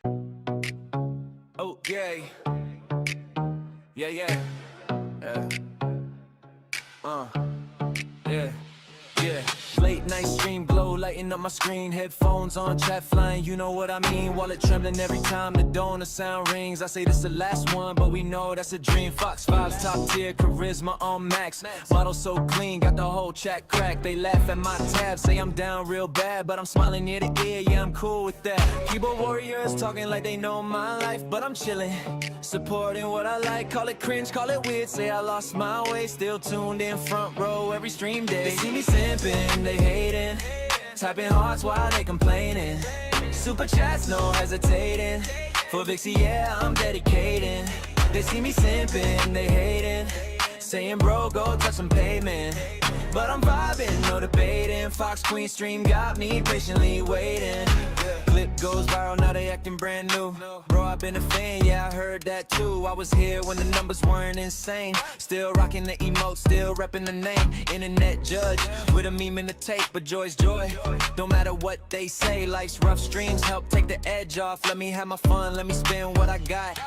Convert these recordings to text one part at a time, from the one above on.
Oh, yeah. Yeah, yeah. Yeah. Yeah. Yeah. Late night stream glow, lighting up my screen. Headphones on, chat flying, you know what I mean. Wallet trembling every time the donor sound rings. I say this the last one, but we know that's a dream. Fox 5's top tier, charisma on max. Model so clean, got the whole chat cracked. They laugh at my tab, say I'm down real bad, but I'm smiling ear to ear, yeah, I'm cool with that. Keyboard warriors talking like they know my life, but I'm chilling, supporting what I like. Call it cringe, call it weird, say I lost my way. Still tuned in front row every stream day. They see me simping, they hating, typing hearts while they complaining. Super chats, no hesitating. For Vixie, yeah, I'm dedicating. They see me simping, they hating, saying bro, go touch some pavement. But I'm vibing, no debating. Fox Queen stream got me patiently waiting. Clip goes viral, now they acting brand new. Bro, I've been a fan, yeah, I heard that too. I was here when the numbers weren't insane. Still rocking the emote, still repping the name. Internet judge with a meme in the tape, but joy's joy. Don't matter what they say, life's rough streams help take the edge off. Let me have my fun, let me spend what I got.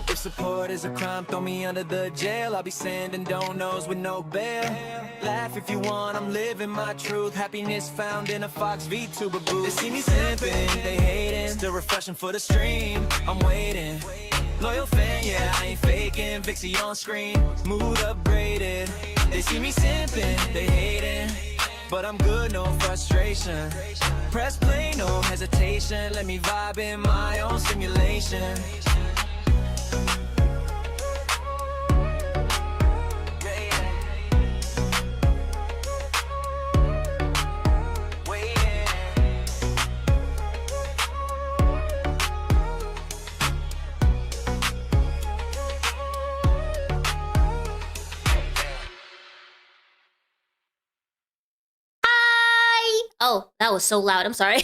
If support is a crime, throw me under the jail. I'll be sending donos with no bail. Laugh if you want, I'm living my truth. Happiness found in a Fox VTuber booth. They see me simping, they hating. Still refreshing for the stream, I'm waiting. Loyal fan, yeah, I ain't faking. Vixie on screen, mood upgraded. They see me simping, they hating, but I'm good, no frustration. Press play, no hesitation. Let me vibe in my own simulation. Oh, that was so loud. I'm sorry.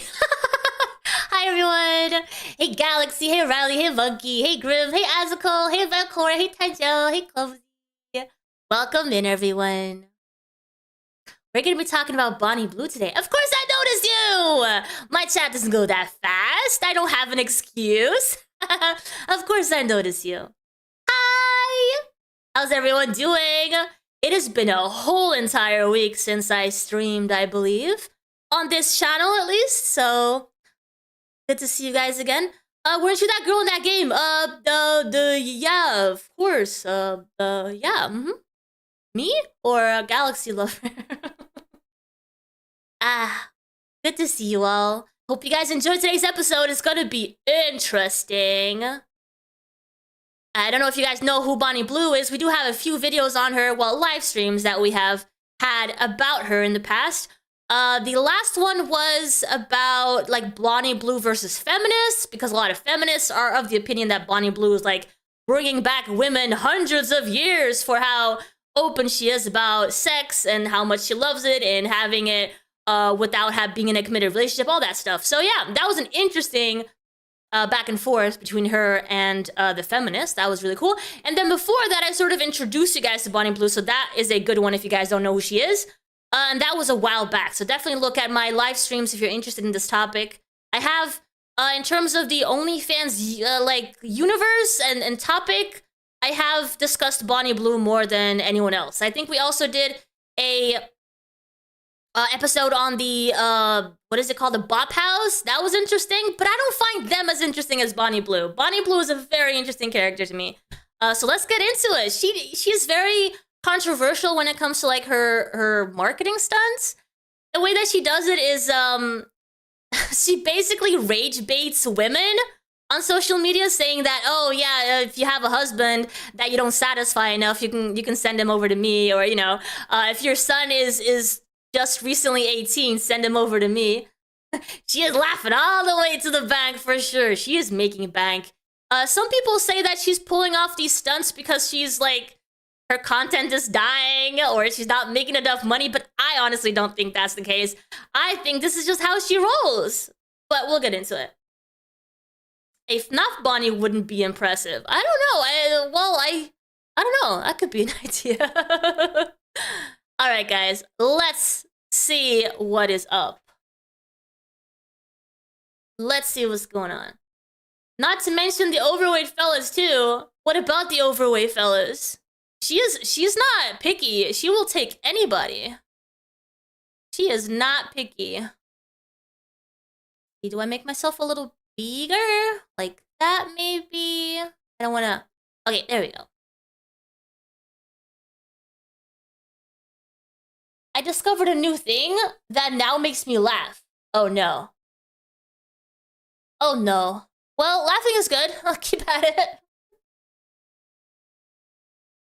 Hi, everyone. Hey, Galaxy. Hey, Riley. Hey, Vunky. Hey, Grim. Hey, Azuko. Hey, Velcora. Hey, Tenjo. Hey, Clumsy. Welcome in, everyone. We're going to be talking about Bonnie Blue today. Of course, I noticed you. My chat doesn't go that fast. I don't have an excuse. Of course, I noticed you. Hi. How's everyone doing? It has been a whole entire week since I streamed, I believe. On this channel, at least, so good to see you guys again. Weren't you that girl in that game? Yeah, of course. Me or a Galaxy Lover? Good to see you all. Hope you guys enjoyed today's episode. It's gonna be interesting. I don't know if you guys know who Bonnie Blue is. We do have a few videos on her, well, live streams that we have had about her in the past. The last one was about, like, Bonnie Blue versus feminists, because a lot of feminists are of the opinion that Bonnie Blue is, like, bringing back women hundreds of years for how open she is about sex and how much she loves it and having it without being in a committed relationship, all that stuff. So, yeah, that was an interesting back and forth between her and the feminist. That was really cool. And then before that, I sort of introduced you guys to Bonnie Blue, so that is a good one if you guys don't know who she is. And that was a while back, so definitely look at my live streams if you're interested in this topic. I have, in terms of the OnlyFans, like, universe and topic, I have discussed Bonnie Blue more than anyone else. I think we also did a episode on the, what is it called, the Bop House? That was interesting, but I don't find them as interesting as Bonnie Blue. Bonnie Blue is a very interesting character to me. So let's get into it. She is very controversial when it comes to, like, her marketing stunts. The way that she does it is she basically rage baits women on social media, saying that, oh yeah, if you have a husband that you don't satisfy enough, you can send him over to me, or, you know, if your son is just recently 18, send him over to me. She is laughing all the way to the bank for sure. She is making bank. Some people say that she's pulling off these stunts because she's, like, her content is dying or she's not making enough money, but I honestly don't think that's the case. I think this is just how she rolls. But we'll get into it. A FNAF Bonnie wouldn't be impressive. I don't know. I don't know. That could be an idea. Alright, guys. Let's see what is up. Let's see what's going on. Not to mention the overweight fellas too. What about the overweight fellas? She's not picky. She will take anybody. She is not picky. Do I make myself a little bigger? Like that maybe? I don't wanna... Okay, there we go. I discovered a new thing that now makes me laugh. Oh no. Oh no. Well, laughing is good. I'll keep at it.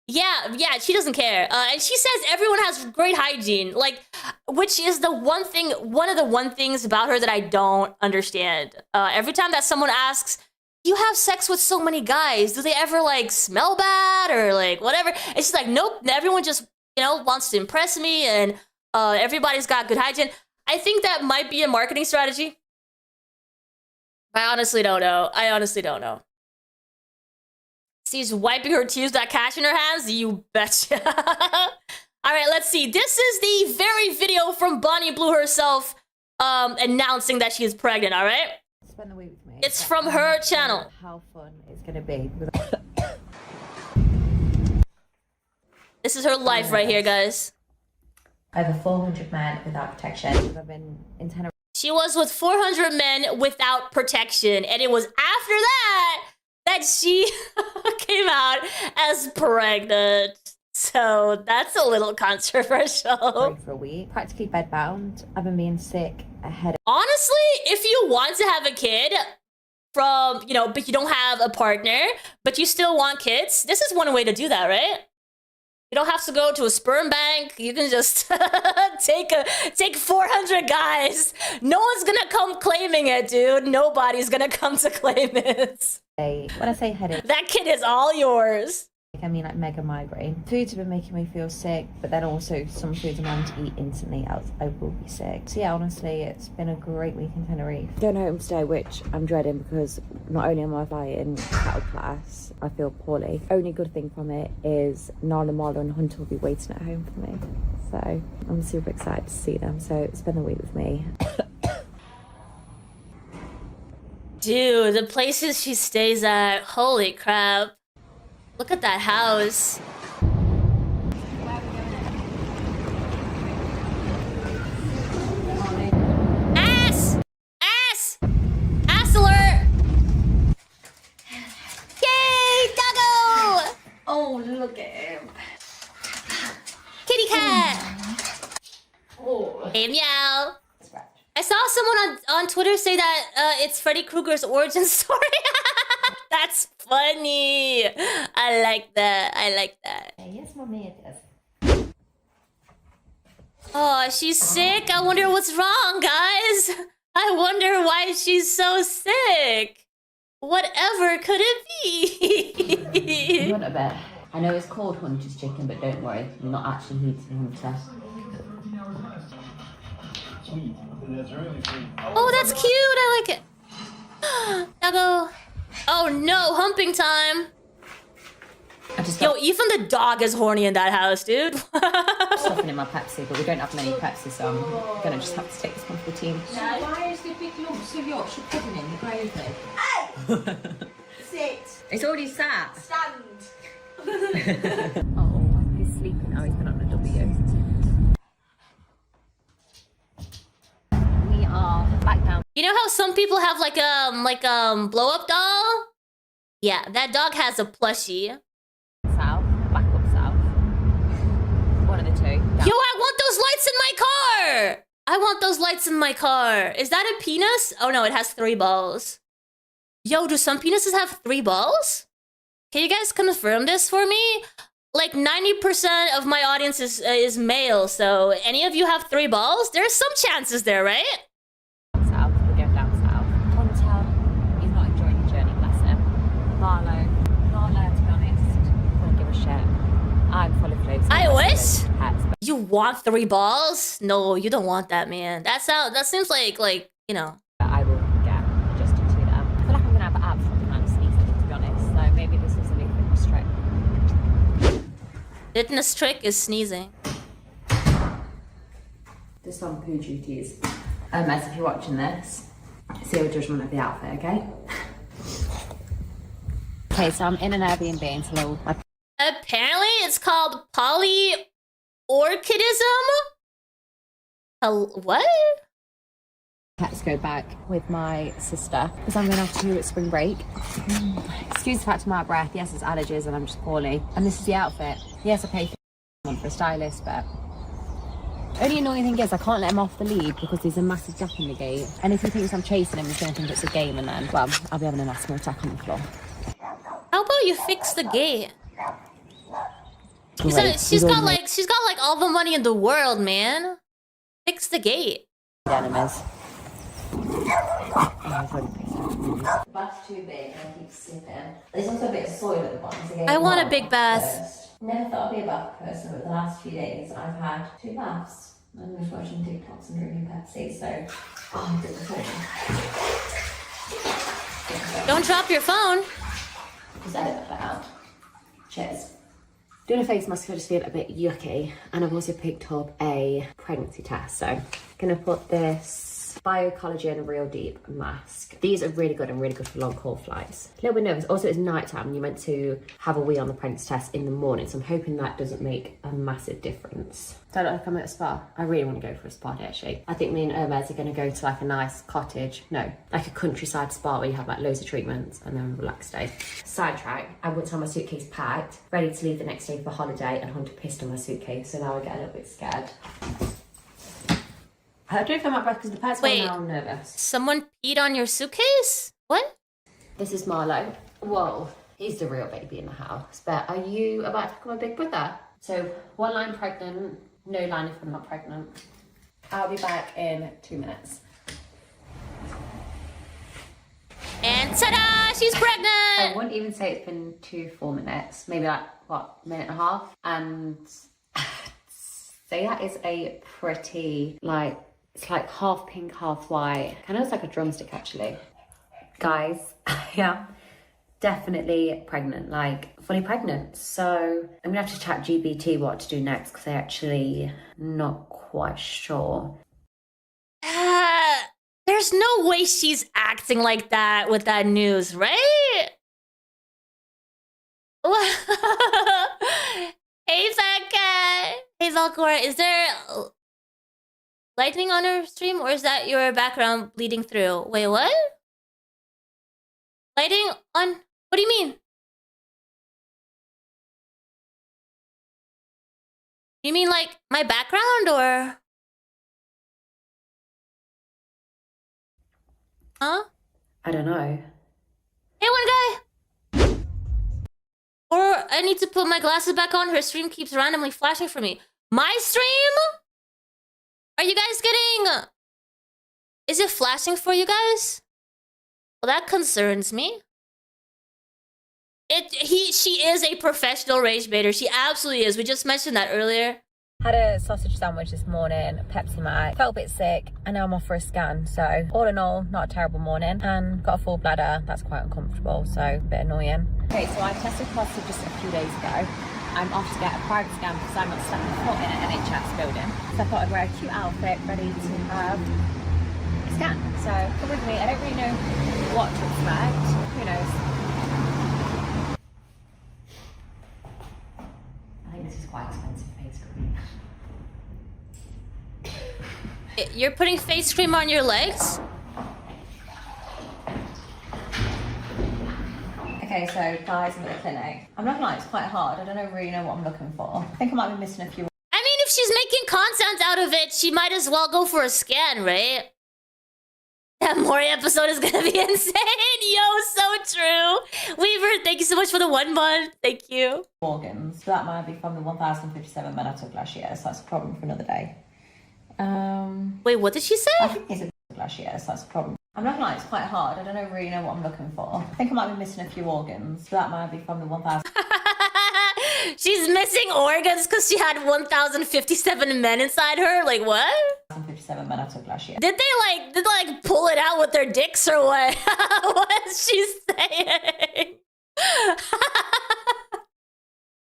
Yeah, she doesn't care. And she says everyone has great hygiene, like, which is the one thing, one of the one things about her that I don't understand. Every time that someone asks, you have sex with so many guys, do they ever, like, smell bad or, like, whatever? And she's like, nope, everyone just, you know, wants to impress me and everybody's got good hygiene. I think that might be a marketing strategy. I honestly don't know. I honestly don't know. She's wiping her tears, that cash in her hands? You betcha. All right, let's see. This is the very video from Bonnie Blue herself announcing that she is pregnant, all right? Spend the week with me. It's from her channel. How fun it's going to be. This is her life right here, guys. Over 400 men without protection. I've been in Tenerife. She was with 400 men without protection, and it was after that that she came out as pregnant. So that's a little controversial. For a week, practically bedbound. I've been being sick ahead. Honestly, if you want to have a kid from, you know, but you don't have a partner, but you still want kids, this is one way to do that, right? You don't have to go to a sperm bank. You can just take 400 guys. No one's gonna come claiming it, dude. Nobody's gonna come to claim it. When I say headache, that kid is all yours. I mean like mega migraine. Foods have been making me feel sick, but then also some foods I'm having to eat instantly else I will be sick. So yeah, honestly, it's been a great week in Tenerife. Going home today, which I'm dreading because not only am I flying cattle class, I feel poorly. Only good thing from it is Nala, Marla and Hunter will be waiting at home for me. So I'm super excited to see them. So spend the week with me. Dude, the places she stays at, holy crap. Look at that house. Ass! Ass! Ass alert! Yay, doggo! Oh, look at him. Kitty cat! Oh. Hey, meow. I saw someone on Twitter say that it's Freddy Krueger's origin story. That's funny. I like that. I like that. Yes, mommy, it is. Oh, she's sick. I wonder what's wrong, guys. I wonder why she's so sick. Whatever could it be? You want a bit? I know it's called Hunter's Chicken, but don't worry, I'm not actually eating Hunter. Oh, that's cute. I like it. Doggo. Oh no, humping time. Yo, even the dog is horny in that house, dude. Stuffing in my Pepsi, but we don't have many Pepsi, so I'm gonna just have to take this one for the team. Why is the big lumps of Yorkshire pudding in the gravy? Hey! Sit. It's already sat. Stand. Oh, he's sleeping now. He's been on a W. We are back down. You know how some people have like blow up doll? Yeah, that dog has a plushie. South, back up south. One of the two. Down. Yo, I want those lights in my car! I want those lights in my car. Is that a penis? Oh no, it has 3 balls. Yo, do some penises have 3 balls? Can you guys confirm this for me? Like 90% of my audience is male, so any of you have 3 balls? There's some chances there, right? South, we're going down south. Hunter, he's not enjoying the journey, bless him. Marlo, to be honest, don't give a shit. I'm full of flu. I wish. Pets, but You want 3 balls? No, you don't want that, man. That seems like you know. I will get adjusted to them. I feel like I'm gonna have abs from time sneezing, to be honest. So maybe this is a new fitness trick. Fitness trick is sneezing. Just on poo duties. As if you're watching this, zero judgment of the outfit, okay? Okay, so I'm in an Airbnb until my Apparently, it's called polyorchidism. What? pets go back with my sister because I'm going off to spring break. Excuse the fact I'm out of breath. Yes, it's allergies and I'm just poorly. And this is the outfit. Yes, I pay for a stylist, but only annoying thing is I can't let him off the lead because there's a massive gap in the gate. And if he thinks I'm chasing him, he's going to think it's a game, and then, well, I'll be having an asthma attack on the floor. How about you fix the gate? Great. She's got like all the money in the world, man. Fix the gate. Enemies. The bath's too big and I keep slipping. There's also a bit of soil at the bottom. So I want a big bath. First. Never thought I'd be a bath person, but the last few days I've had 2 baths. I'm just watching TikToks and drinking Pepsi, so oh, I did the phone. Don't drop your phone. Just edit that out. Cheers. Doing a face mask, I just feel a bit yucky. And I've also picked up a pregnancy test. So I'm gonna put this Biocollagen Real Deep mask. These are really good and really good for long haul flights. A little bit nervous. Also, it's nighttime and you're meant to have a wee on the pregnancy test in the morning. So I'm hoping that doesn't make a massive difference. So I look like I'm at a spa. I really want to go for a spa day, actually. I think me and Hermes are going to go to like a nice cottage. No, like a countryside spa where you have like loads of treatments and then a relaxed day. Sidetrack. I went to have my suitcase packed, ready to leave the next day for holiday, and Hunter pissed on my suitcase. So now I get a little bit scared. I don't know if I'm out of breath because the pet's going now. I'm nervous. Someone peed on your suitcase? What? This is Marlo. Whoa, he's the real baby in the house. But are you about to become a big brother? So 1 line pregnant, no line if I'm not pregnant. I'll be back in 2 minutes. And ta-da! She's I pregnant! wouldn't even say it's been 4 minutes. Maybe like, what, minute and a half? And so that is a pretty, like, it's like half pink, half white. Kind of looks like a drumstick, actually. Guys, I am definitely pregnant, like fully pregnant. So I'm gonna have to chat GBT what to do next because I'm actually not quite sure. There's no way she's acting like that with that news, right? Hey, Becca! Hey, Valcor, is there lightning on her stream or is that your background bleeding through? Wait, what? Lighting on? What do you mean? You mean like my background or? Huh? I don't know. Hey, one guy! Or I need to put my glasses back on. Her stream keeps randomly flashing for me. My stream? Are you guys getting... Is it flashing for you guys? Well, that concerns me. She is a professional rage baiter. She absolutely is. We just mentioned that earlier. Had a sausage sandwich this morning, Pepsi Max, felt a bit sick, and now I'm off for a scan. So all in all, not a terrible morning, and got a full bladder. That's quite uncomfortable, so a bit annoying. Okay, so I tested positive just a few days ago. I'm off to get a private scan because I'm not stepping foot in an NHS building. So I thought I'd wear a cute outfit ready to have a scan. So come with me. I don't really know what to expect. Who knows? I think this is quite expensive face cream. You're putting face cream on your legs? Okay, so guys, I'm at the clinic. I'm not gonna lie, it's quite hard. I don't really know what I'm looking for. I think I might be missing a few. I mean, if she's making content out of it, she might as well go for a scan, right? That Maury episode is gonna be insane. Yo, so true. Weaver, thank you so much for the 1 month. Thank you. Organs. So that might be from the 1,057 men I took last year, so that's a problem for another day. Wait, what did she say? I think it's a last year, so that's a problem. I'm not gonna lie, it's quite hard. I don't really know what I'm looking for. I think I might be missing a few organs. So that might be from the 1,000. She's missing organs because she had 1,057 men inside her? Like, what? 1,057 men I took last year. Did they pull it out with their dicks or what? What is she saying?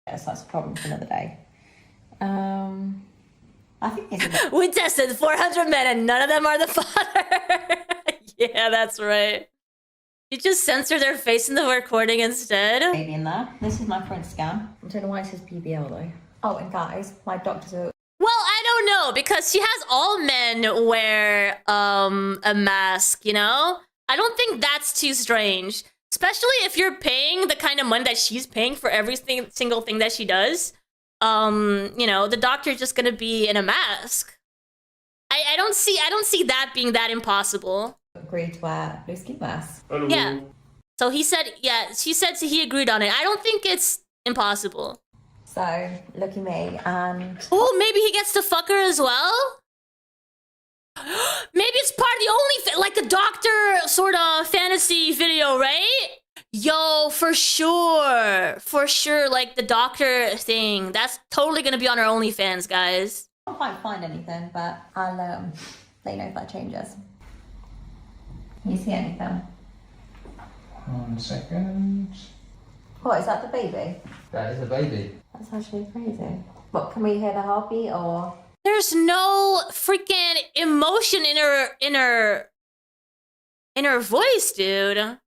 So that's a problem for another day. I think it's a We tested 400 men and none of them are the father. Yeah, that's right. You just censor their face in the recording instead. Baby in there. This is my front scan. I don't know why it says BBL though. Oh, and guys, my doctors are... Well, I don't know, because she has all men wear a mask, you know? I don't think that's too strange. Especially if you're paying the kind of money that she's paying for every single thing that she does. You know, the doctor's just gonna be in a mask. I don't see that being that impossible. agreed to wear blue ski mask. Yeah. So he said, yeah, she said he agreed on it. I don't think it's impossible. So, lucky me, and... Oh, maybe he gets to fuck her as well? Maybe it's part of the like the doctor sort of fantasy video, right? Yo, for sure, like the doctor thing. That's totally gonna be on our OnlyFans, guys. I can't quite find anything, but I'll let you know if that changes. Can you see anything? 1 second. What, is that the baby? That is a baby. That's actually crazy. What, can we hear the heartbeat or? There's no freaking emotion in her voice, dude.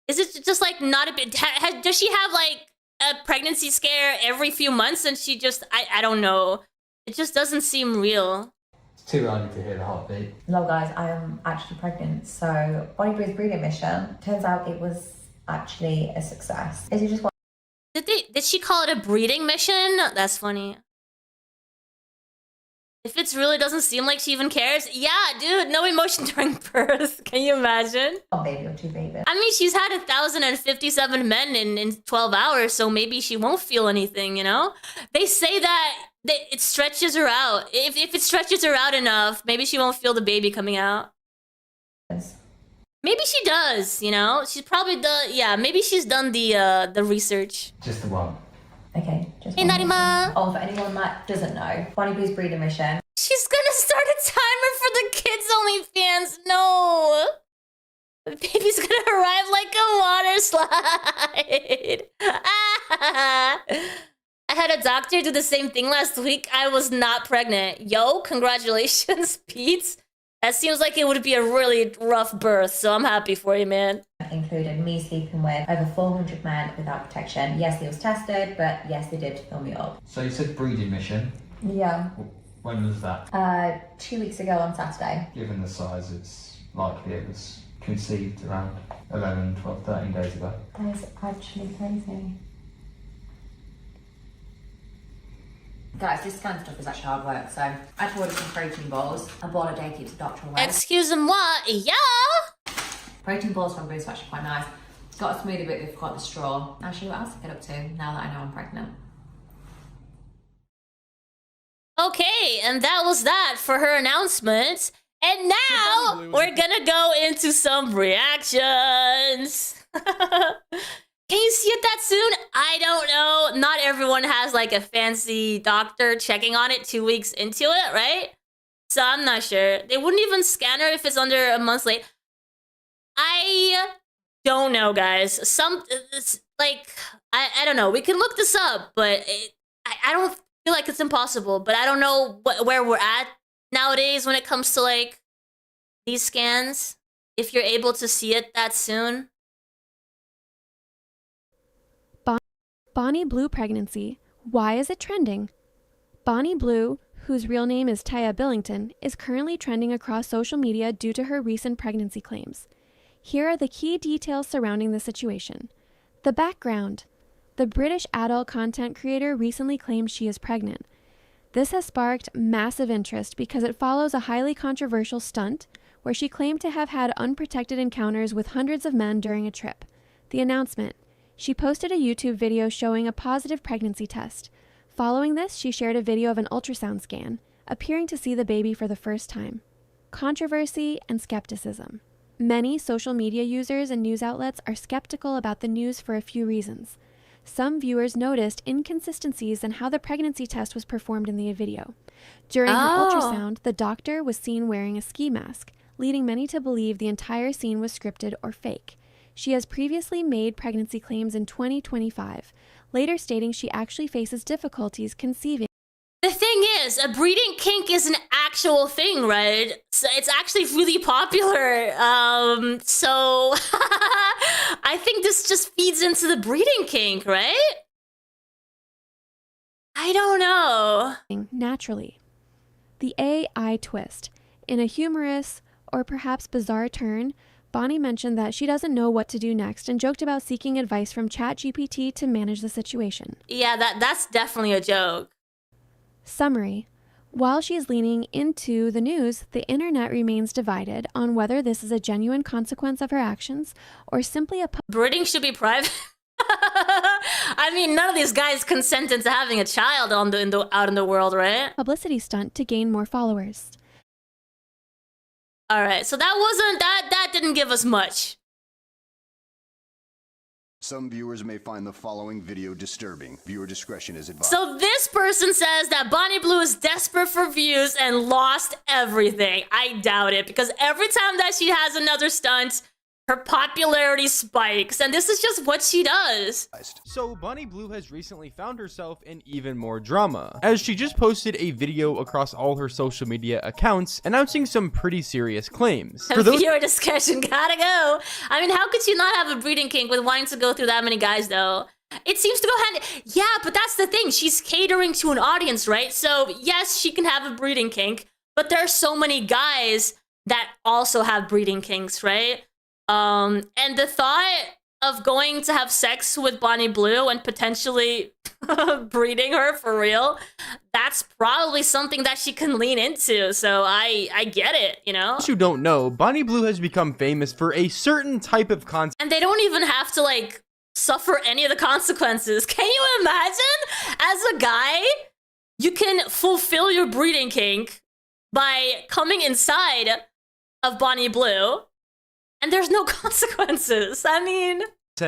Is it just like not a bit? Does she have like a pregnancy scare every few months and she just, I don't know. It just doesn't seem real. It's too early to hear the heartbeat. Hello guys, I am actually pregnant. So, Bonnie Blue's breeding mission, turns out it was actually a success. Is it just one? Did she call it a breeding mission? That's funny. If it really doesn't seem like she even cares. Yeah, dude, no emotion during birth. Can you imagine? One baby or two babies. I mean, she's had 1,057 men in 12 hours, so maybe she won't feel anything, you know? They say that it stretches her out. If it stretches her out enough, maybe she won't feel the baby coming out. Maybe she does, you know? She's probably done, yeah, maybe she's done the research. Just the one. Okay, just Hey, one Narima. more. Oh, for anyone that doesn't know, Bonnie Blue's breeding mission. She's gonna start a timer for the kids' OnlyFans. No. The baby's gonna arrive like a water slide. I had a doctor do the same thing last week. I was not pregnant. Yo, congratulations, Pete. That seems like it would be a really rough birth, so I'm happy for you, man. Included me sleeping with over 400 men without protection. Yes, he was tested, but yes, they did fill me up. So you said breeding mission. Yeah. When was that? 2 weeks ago on Saturday. Given the size, it's likely it was conceived around 11, 12, 13 days ago. That is actually crazy. Guys, this kind of stuff is actually hard work, so I had to order some protein balls. A ball a day keeps the doctor away. Excuse-moi, yeah? Protein balls from Boost are actually quite nice. Got a smoothie, but we've got the straw. I'll show you what else I get up to now that I know I'm pregnant. Okay, and that was that for her announcement. And now we're gonna go into some reactions. Can you see it that soon? I don't know. Not everyone has like a fancy doctor checking on it 2 weeks into it, right? So I'm not sure. They wouldn't even scan her if it's under a month late. I don't know, guys. It's like, I don't know. We can look this up, but I don't feel like it's impossible. But I don't know where we're at nowadays when it comes to like these scans. If you're able to see it that soon. Bonnie Blue pregnancy. Why is it trending? Bonnie Blue, whose real name is Taya Billington, is currently trending across social media due to her recent pregnancy claims. Here are the key details surrounding the situation. The background. The British adult content creator recently claimed she is pregnant. This has sparked massive interest because it follows a highly controversial stunt where she claimed to have had unprotected encounters with hundreds of men during a trip. The announcement. She posted a YouTube video showing a positive pregnancy test. Following this, she shared a video of an ultrasound scan, appearing to see the baby for the first time. Controversy and skepticism. Many social media users and news outlets are skeptical about the news for a few reasons. Some viewers noticed inconsistencies in how the pregnancy test was performed in the video. During her ultrasound, the doctor was seen wearing a ski mask, leading many to believe the entire scene was scripted or fake. She has previously made pregnancy claims in 2025, later stating she actually faces difficulties conceiving. The thing is, a breeding kink is an actual thing, right? So it's actually really popular. So I think this just feeds into the breeding kink, right? I don't know. Naturally. The AI twist. In a humorous or perhaps bizarre turn, Bonnie mentioned that she doesn't know what to do next and joked about seeking advice from ChatGPT to manage the situation. Yeah, that's definitely a joke. Summary. While she's leaning into the news, the internet remains divided on whether this is a genuine consequence of her actions or simply a Breeding should be private. I mean, none of these guys consented to having a child out in the world, right? publicity stunt to gain more followers. All right, so that didn't give us much. Some viewers may find the following video disturbing. Viewer discretion is advised. So this person says that Bonnie Blue is desperate for views and lost everything. I doubt it, because every time that she has another stunt, her popularity spikes, and this is just what she does. So Bonnie Blue has recently found herself in even more drama, as she just posted a video across all her social media accounts announcing some pretty serious claims. For those Viewer discussion, gotta go. I mean, how could you not have a breeding kink with wanting to go through that many guys, though? It seems to go hand. Yeah, but that's the thing. She's catering to an audience, right? So yes, she can have a breeding kink, but there are so many guys that also have breeding kinks, right? And the thought of going to have sex with Bonnie Blue and potentially breeding her for real, that's probably something that she can lean into. So I get it, you know? who don't know, Bonnie Blue has become famous for a certain type of content. And they don't even have to, like, suffer any of the consequences. Can you imagine? As a guy, you can fulfill your breeding kink by coming inside of Bonnie Blue, and there's no consequences. I mean,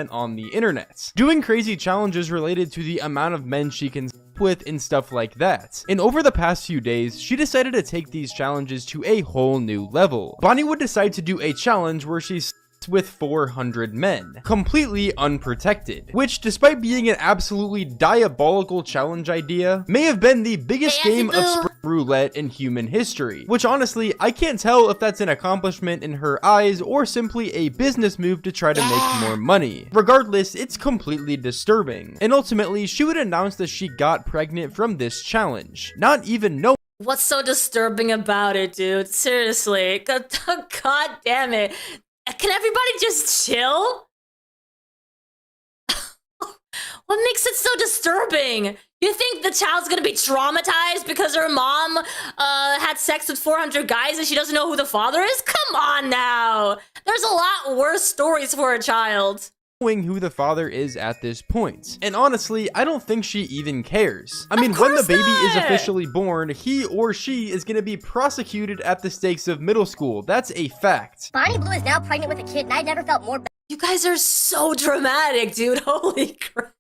on the internet, doing crazy challenges related to the amount of men she can with and stuff like that. And over the past few days, she decided to take these challenges to a whole new level. Bonnie would decide to do a challenge where she's with 400 men, completely unprotected, which, despite being an absolutely diabolical challenge idea, may have been the biggest game of spring roulette in human history, which honestly, I can't tell if that's an accomplishment in her eyes or simply a business move to try to make more money. Regardless, it's completely disturbing, and ultimately, she would announce that she got pregnant from this challenge, not even knowing. what's so disturbing about it, dude? Seriously, God damn it. Can everybody just chill? What makes it so disturbing? You think the child's gonna be traumatized because her mom had sex with 400 guys and she doesn't know who the father is? Come on now. There's a lot worse stories for a child. Who the father is at this point. And honestly, I don't think she even cares. I mean, when the baby is officially born, he or she is gonna be prosecuted at the stakes of middle school. That's a fact. Bonnie Blue is now pregnant with a kid, and I never felt more You guys are so dramatic, dude. Holy crap.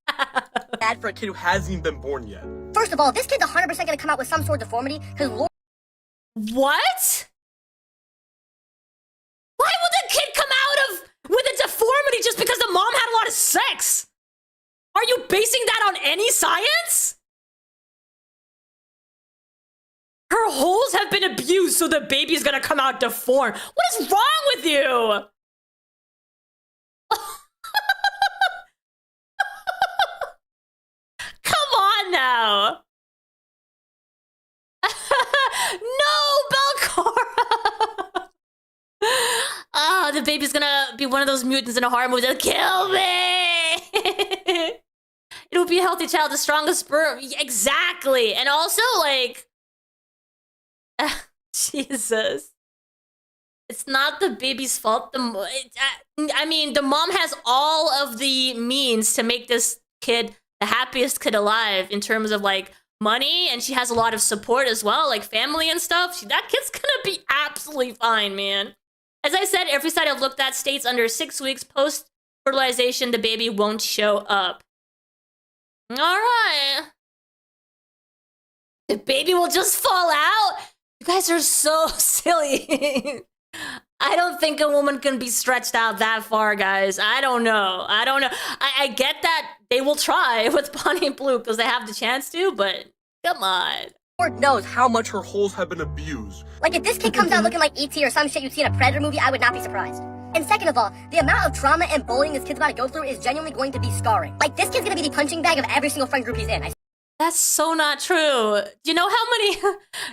bad for a kid who hasn't even been born yet. First of all, this kid's 100% gonna come out with some sort of deformity, because What? Why would the kid come out with a deformity just because the mom had a lot of sex? Are you basing that on any science? Her holes have been abused, so the baby's gonna come out deformed. What is wrong with you? Come on now. No, Belcora! The baby's gonna be one of those mutants in a horror movie that'll kill me! It'll be a healthy child, the strongest sperm. Exactly! And also, like... Jesus. It's not the baby's fault. I mean, the mom has all of the means to make this kid the happiest kid alive in terms of, like, money, and she has a lot of support as well, like family and stuff. That kid's gonna be absolutely fine, man. As I said, every site I've looked at states under 6 weeks post-fertilization, the baby won't show up. All right. The baby will just fall out? You guys are so silly. I don't think a woman can be stretched out that far, guys. I don't know. I get that they will try with Bonnie and Blue because they have the chance to, but come on. knows How much her holes have been abused. Like, if this kid comes out looking like E.T. or some shit you'd see in a Predator movie, I would not be surprised. And second of all, the amount of trauma and bullying this kid's about to go through is genuinely going to be scarring. Like, this kid's gonna be the punching bag of every single friend group he's in. That's so not true. You know how many...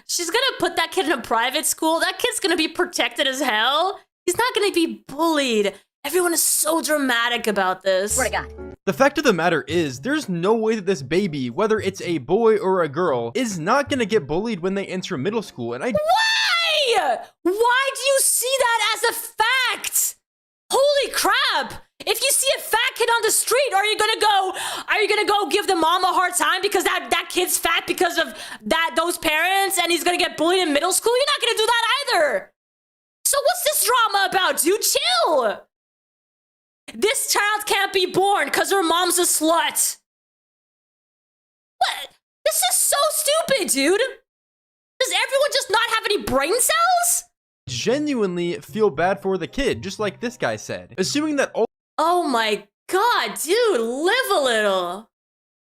She's gonna put that kid in a private school. That kid's gonna be protected as hell. He's not gonna be bullied. Everyone is so dramatic about this. Swear to God. The fact of the matter is, there's no way that this baby, whether it's a boy or a girl, is not gonna get bullied when they enter middle school, and Why? Why do you see that as a fact? Holy crap! If you see a fat kid on the street, are you gonna go give the mom a hard time because that kid's fat because of those parents and he's gonna get bullied in middle school? You're not gonna do that either. So what's this drama about, dude? Chill. This child can't be born because her mom's a slut. What? This is so stupid, dude. Does everyone just not have any brain cells? genuinely feel bad for the kid, just like this guy said. Assuming that Oh my god, dude, live a little.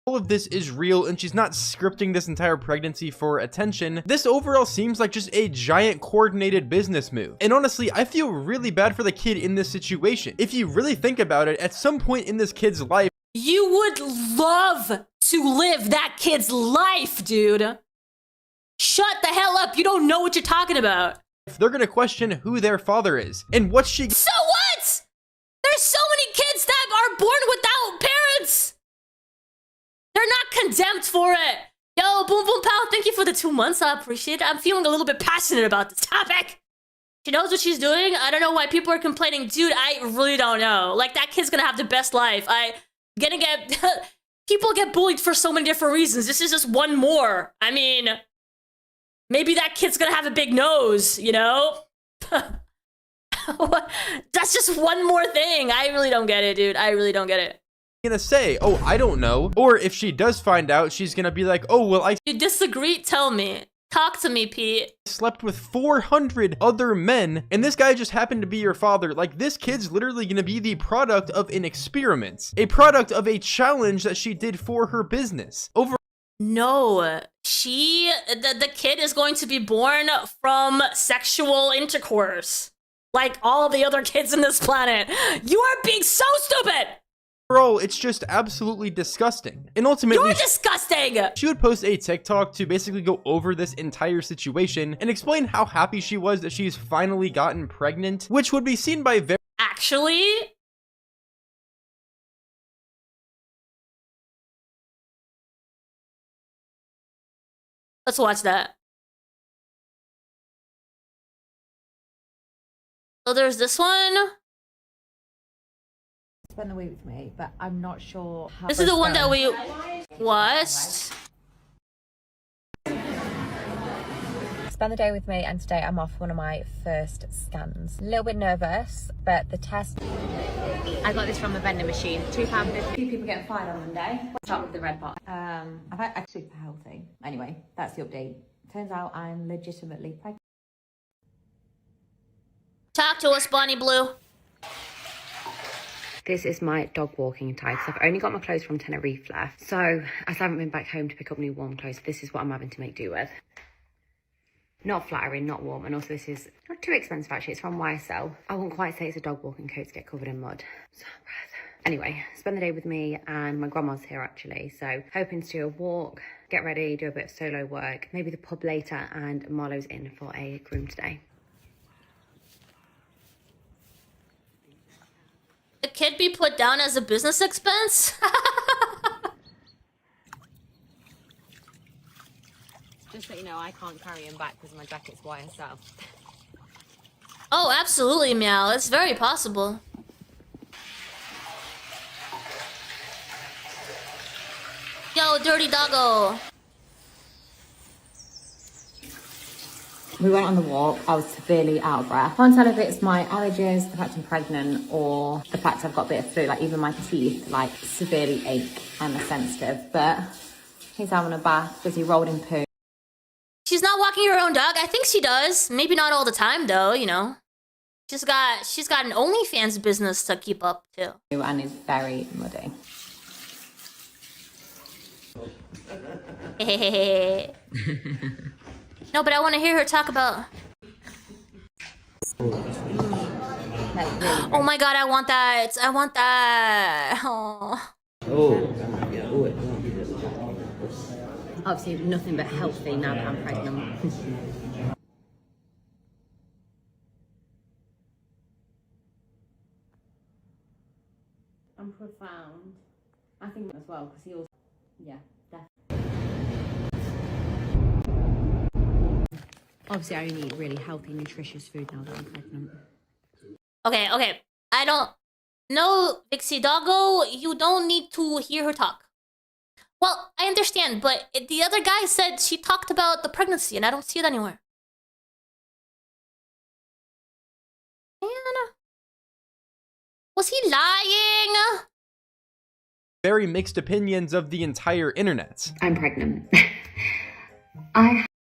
All of this is real and she's not scripting this entire pregnancy for attention, this overall seems like just a giant coordinated business move. And honestly, I feel really bad for the kid in this situation. If you really think about it, at some point in this kid's life, you would love to live that kid's life, dude. Shut the hell up, you don't know what you're talking about. they're gonna question who their father is and what she— So what? There's so many kids that are born without parents. They're not condemned for it. Yo, Boom Boom Pal, thank you for the 2 months. I appreciate it. I'm feeling a little bit passionate about this topic. She knows what she's doing. I don't know why people are complaining. Dude, I really don't know. Like, that kid's gonna have the best life. People get bullied for so many different reasons. This is just one more. I mean, maybe that kid's gonna have a big nose, you know? That's just one more thing. I really don't get it, dude. I really don't get it. Gonna say, oh, I don't know. Or if she does find out, she's gonna be like, oh, well, I— You disagree? Tell me. Talk to me, Pete. slept with 400 other men, and this guy just happened to be your father. Like, this kid's literally gonna be the product of an experiment. A product of a challenge that she did for her business. No, the kid is going to be born from sexual intercourse. Like all the other kids on this planet. You are being so stupid! Overall, it's just absolutely disgusting. And ultimately— You're disgusting! She would post a TikTok to basically go over this entire situation and explain how happy she was that she's finally gotten pregnant, which would be seen by very— Actually? Let's watch that. So there's this one. Spend the week with me, but I'm not sure how. This is the one that we watched. Spend the day with me, and today I'm off one of my first scans. A little bit nervous, but the test— I got this from the vending machine, £2.50. Two people getting fired on Monday. Start with the red bot. I've had super healthy. Anyway, that's the update. Turns out I'm legitimately pregnant. Talk to us, Bonnie Blue. This is my dog walking tights. I've only got my clothes from Tenerife left. So, as I haven't been back home to pick up new warm clothes, this is what I'm having to make do with. Not flattering, not warm, and also this is not too expensive actually. It's from YSL. I wouldn't quite say it's a dog walking coat to get covered in mud. So, anyway, spend the day with me, and my grandma's here actually. So, hoping to do a walk, get ready, do a bit of solo work, maybe the pub later, and Marlo's in for a groom today. The kid be put down as a business expense? Just so you know, I can't carry him back because my jacket's YSL. Oh, absolutely, Meow. It's very possible. Yo, dirty doggo. We went on the walk. I was severely out of breath. Can't tell if it's my allergies, the fact I'm pregnant, or the fact I've got a bit of flu. Like, even my teeth, like, severely ache and are sensitive. But he's having a bath because he rolled in poo. She's not walking her own dog. I think she does. Maybe not all the time, though, you know. She's got an OnlyFans business to keep up, too. And is very muddy. No, but I want to hear her talk about... Oh my god, I want that. I want that. Oh. Obviously, nothing but healthy now that I'm pregnant. I'm profound. I think as well, because he also... Yeah, definitely. Obviously, I only eat really healthy, nutritious food now that I'm pregnant. Okay, okay. I don't... No, Vixie Doggo, you don't need to hear her talk. Well, I understand, but the other guy said she talked about the pregnancy, and I don't see it anywhere. Man, was he lying? Very mixed opinions of the entire internet. I'm pregnant.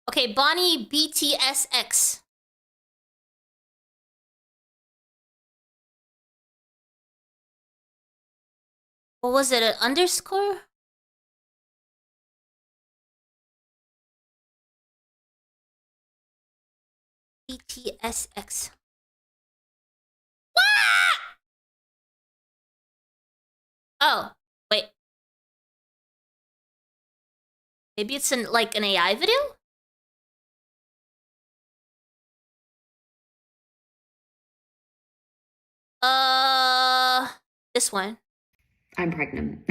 Okay, Bonnie BTSX. What was it, an underscore? BTSX. Oh, wait. Maybe it's like an AI video? This one. I'm pregnant.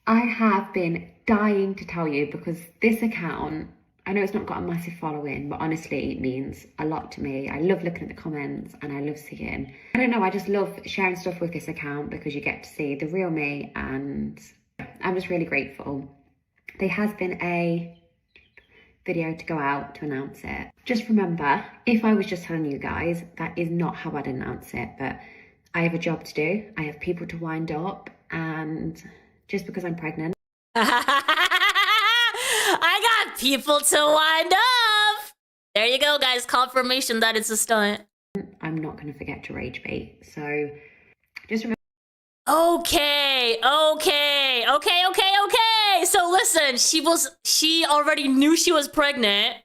I have been dying to tell you because this account, I know it's not got a massive following, but honestly, it means a lot to me. I love looking at the comments and I love seeing. I don't know, I just love sharing stuff with this account because you get to see the real me and I'm just really grateful. There has been a video to go out to announce it. Just remember, if I was just telling you guys, that is not how I'd announce it, but I have a job to do. I have people to wind up, and just because I'm pregnant, I got people to wind up. There you go, guys. Confirmation that it's a stunt. I'm not going to forget to rage bait. So just remember. Okay. So listen, she already knew she was pregnant,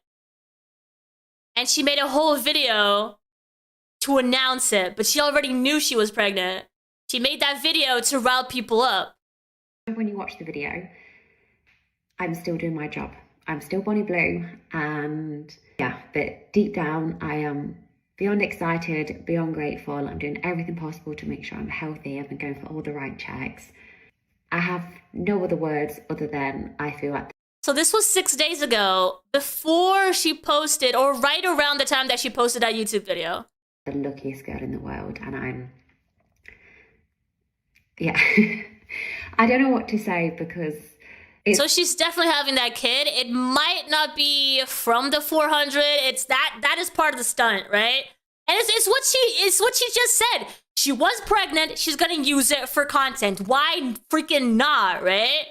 and she made a whole video to announce it, but she already knew she was pregnant. She made that video to rile people up. When you watch the video, I'm still doing my job. I'm still Bonnie Blue, and yeah, but deep down, I am beyond excited, beyond grateful. I'm doing everything possible to make sure I'm healthy. I've been going for all the right checks. I have no other words other than I feel like. So this was 6 days ago, before she posted, or right around the time that she posted that YouTube video. The luckiest girl in the world, and I'm, yeah. I don't know what to say because so she's definitely having that kid. It might not be from the 400. It's that is part of the stunt, right? And it's what she just said. She was pregnant. She's gonna use it for content. Why freaking not, right?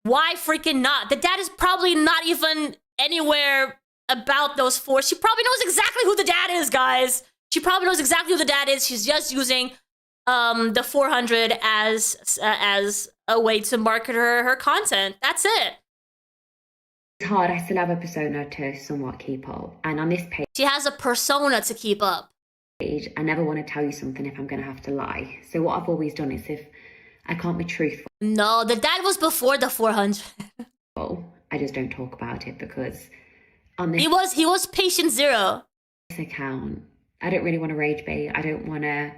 Why freaking not? The dad is probably not even anywhere about those four. She probably knows exactly who the dad is, guys. She probably knows exactly who the dad is. She's just using the 400 as a way to market her content. That's it. It's hard. I still have a persona to somewhat keep up, and on this page, she has a persona to keep up. I never want to tell you something if I'm going to have to lie. So what I've always done is if I can't be truthful. No, the dad was before the 400. I just don't talk about it because on this he was patient zero. This account, I don't really want to rage bait. I don't want to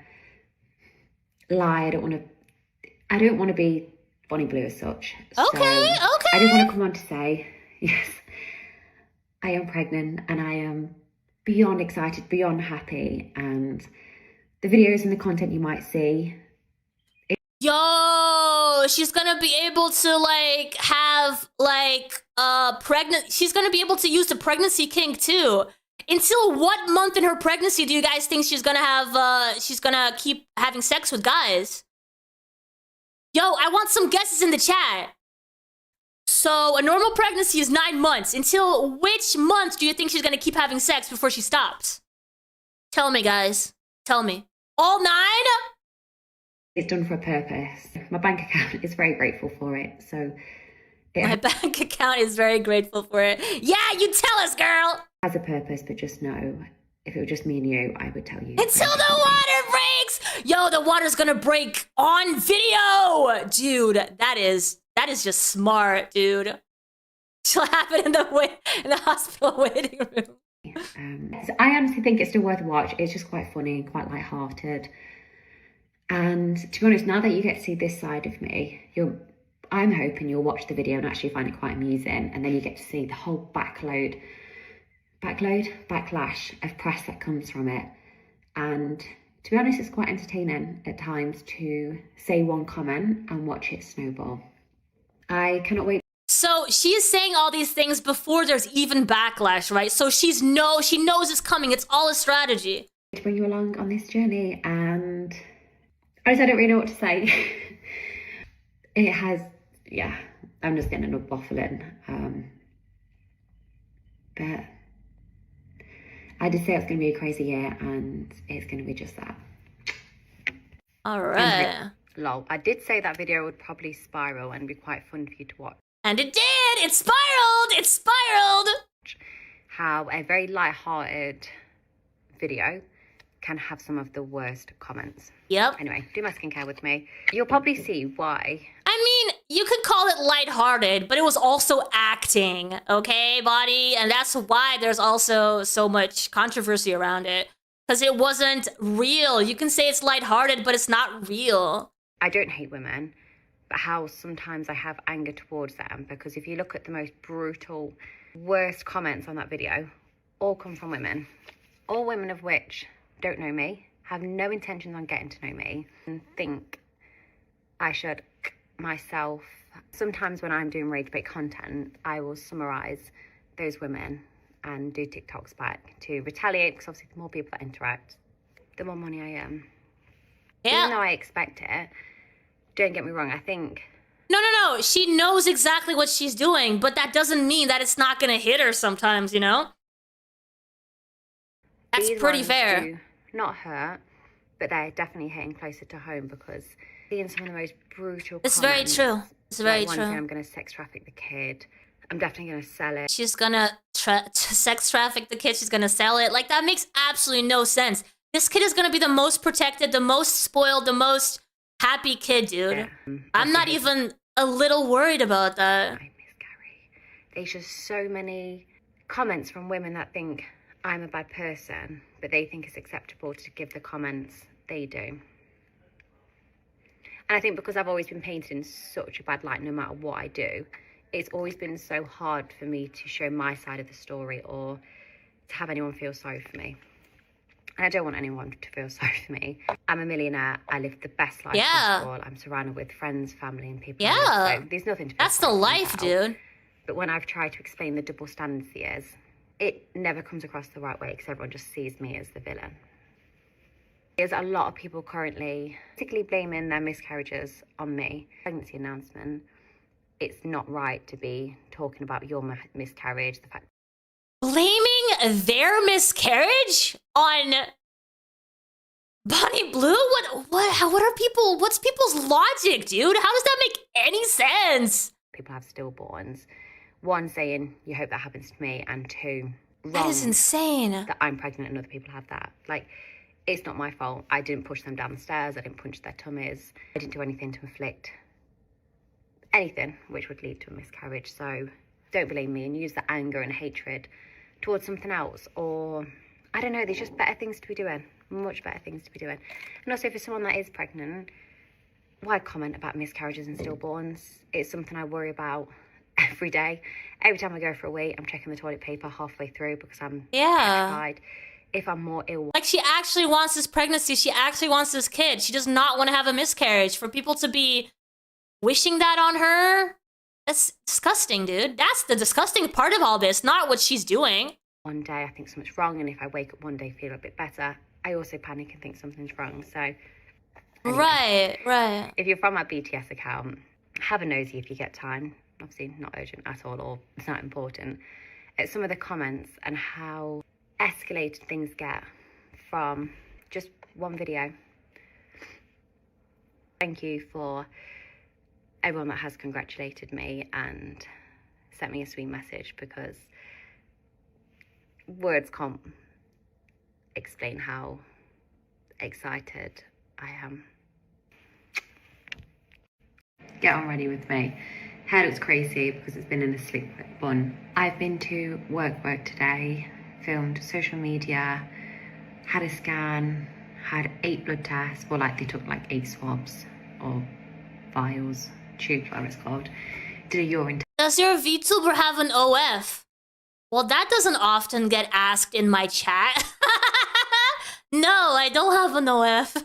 lie. I don't want to be Bonnie Blue as such. Okay. I just want to come on to say, yes, I am pregnant and I am beyond excited, beyond happy, and the videos and the content you might see. Yo, she's gonna be able to like have like pregnant. She's gonna be able to use the pregnancy kink too. Until what month in her pregnancy do you guys think she's gonna have? She's gonna keep having sex with guys. Yo, I want some guesses in the chat. So a normal pregnancy is 9 months. Until which month do you think she's gonna keep having sex before she stops? Tell me, guys. Tell me. All 9? It's done for a purpose. My bank account is very grateful for it. So my bank account is very grateful for it. Yeah, you tell us, girl. Has a purpose, but just know, if it were just me and you, I would tell you. Until the water breaks. Yo, the water's gonna break on video, dude. That is just smart, dude. She'll have it in the hospital waiting room. So I honestly think it's still worth a watch. It's just quite funny, quite light-hearted. And to be honest, now that you get to see this side of me, I'm hoping you'll watch the video and actually find it quite amusing, and then you get to see the whole backlash of press that comes from it. And to be honest, it's quite entertaining at times to say one comment and watch it snowball. I cannot wait. So she is saying all these things before there's even backlash, right? So she knows it's coming. It's all a strategy. To bring you along on this journey, and I don't really know what to say. It has, yeah, I'm just getting enough waffling. But I did say it was going to be a crazy year, and it's going to be just that. All right. Lol, I did say that video would probably spiral and be quite fun for you to watch. And it did! It spiraled! It spiraled! How a very light-hearted video can have some of the worst comments. Yep. Anyway, do my skincare with me. You'll probably see why. I mean, you could call it lighthearted, but it was also acting, okay, body? And that's why there's also so much controversy around it. Because it wasn't real. You can say it's lighthearted, but it's not real. I don't hate women, but how sometimes I have anger towards them. Because if you look at the most brutal, worst comments on that video, all come from women. All women of which don't know me, have no intentions on getting to know me, and think I should myself. Sometimes when I'm doing rage bait content, I will summarise those women and do TikToks back to retaliate, because obviously the more people that interact, the more money I earn. Yeah. Even though I expect it, don't get me wrong, I think... No. She knows exactly what she's doing, but that doesn't mean that it's not gonna hit her sometimes, you know? That's pretty fair. Do not hurt, but they're definitely hitting closer to home, because seeing some of the most brutal It's comments, very true. It's very like true. One saying I'm going to sex traffic the kid. I'm definitely going to sell it. She's gonna sex traffic the kid. She's gonna sell it. Like, that makes absolutely no sense. This kid is gonna be the most protected, the most spoiled, the most happy kid, dude. Yeah. I'm not even a little worried about that. I miscarry. There's just so many comments from women that think I'm a bad person, but they think it's acceptable to give the comments they do. And I think because I've always been painted in such a bad light, no matter what I do, it's always been so hard for me to show my side of the story or to have anyone feel sorry for me. And I don't want anyone to feel sorry for me. I'm a millionaire. I live the best life possible. I'm surrounded with friends, family, and people. Yeah. So there's nothing to feel That's the sorry life, about. dude. But when I've tried to explain the double standards there is, it never comes across the right way, because everyone just sees me as the villain. There's a lot of people currently particularly blaming their miscarriages on me. Pregnancy announcement, it's not right to be talking about your miscarriage. The fact Blaming their miscarriage on Bonnie Blue? What's people's logic, dude? How does that make any sense? People have stillborns. One, saying, you hope that happens to me, and two, wrong. That is insane. That I'm pregnant and other people have that. Like, it's not my fault. I didn't push them down the stairs. I didn't punch their tummies. I didn't do anything to inflict anything which would lead to a miscarriage. So don't blame me and use the anger and hatred towards something else. Or, I don't know, there's just better things to be doing. Much better things to be doing. And also, for someone that is pregnant, why comment about miscarriages and stillborns? It's something I worry about every day. Every time I go for a wee, I'm checking the toilet paper halfway through because I'm petrified. If I'm more ill. Like, she actually wants this pregnancy. She actually wants this kid. She does not want to have a miscarriage. For people to be wishing that on her, that's disgusting, dude. That's the disgusting part of all this, not what she's doing. One day I think something's wrong, and if I wake up one day feel a bit better, I also panic and think something's wrong. So anyway, right. If you're from my BTS account, have a nosy if you get time. Obviously not urgent at all, or it's not important. At some of the comments and how escalated things get from just one video. Thank you for everyone that has congratulated me and sent me a sweet message, because words can't explain how excited I am. Get on ready with me. Hair looks crazy because it's been in a slick bun. I've been to work today, filmed social media, had a scan, had 8 blood tests, well, like they took like 8 swabs or vials, tubes, whatever it's called. Did a urine test. Does your VTuber have an OF? Well, that doesn't often get asked in my chat. No, I don't have an OF.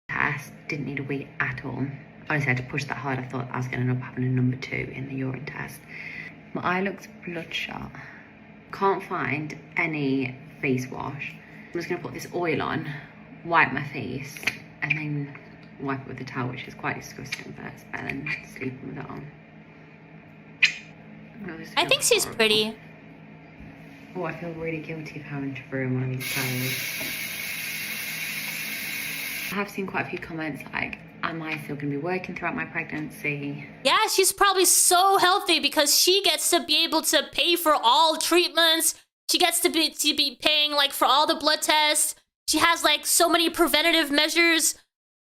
Test, didn't need a wee at all. Honestly, I had to push that hard. I thought I was going to end up having a number 2 in the urine test. My eye looks bloodshot. Can't find any face wash. I'm just going to put this oil on, wipe my face, and then wipe it with a towel, which is quite disgusting, but it's better than sleeping with it on. Oh, I think she's pretty. Oh, I feel really guilty of having to ruin one of these towels. I have seen quite a few comments like, am I still going to be working throughout my pregnancy? Yeah, she's probably so healthy because she gets to be able to pay for all treatments. She gets to be paying like for all the blood tests. She has like so many preventative measures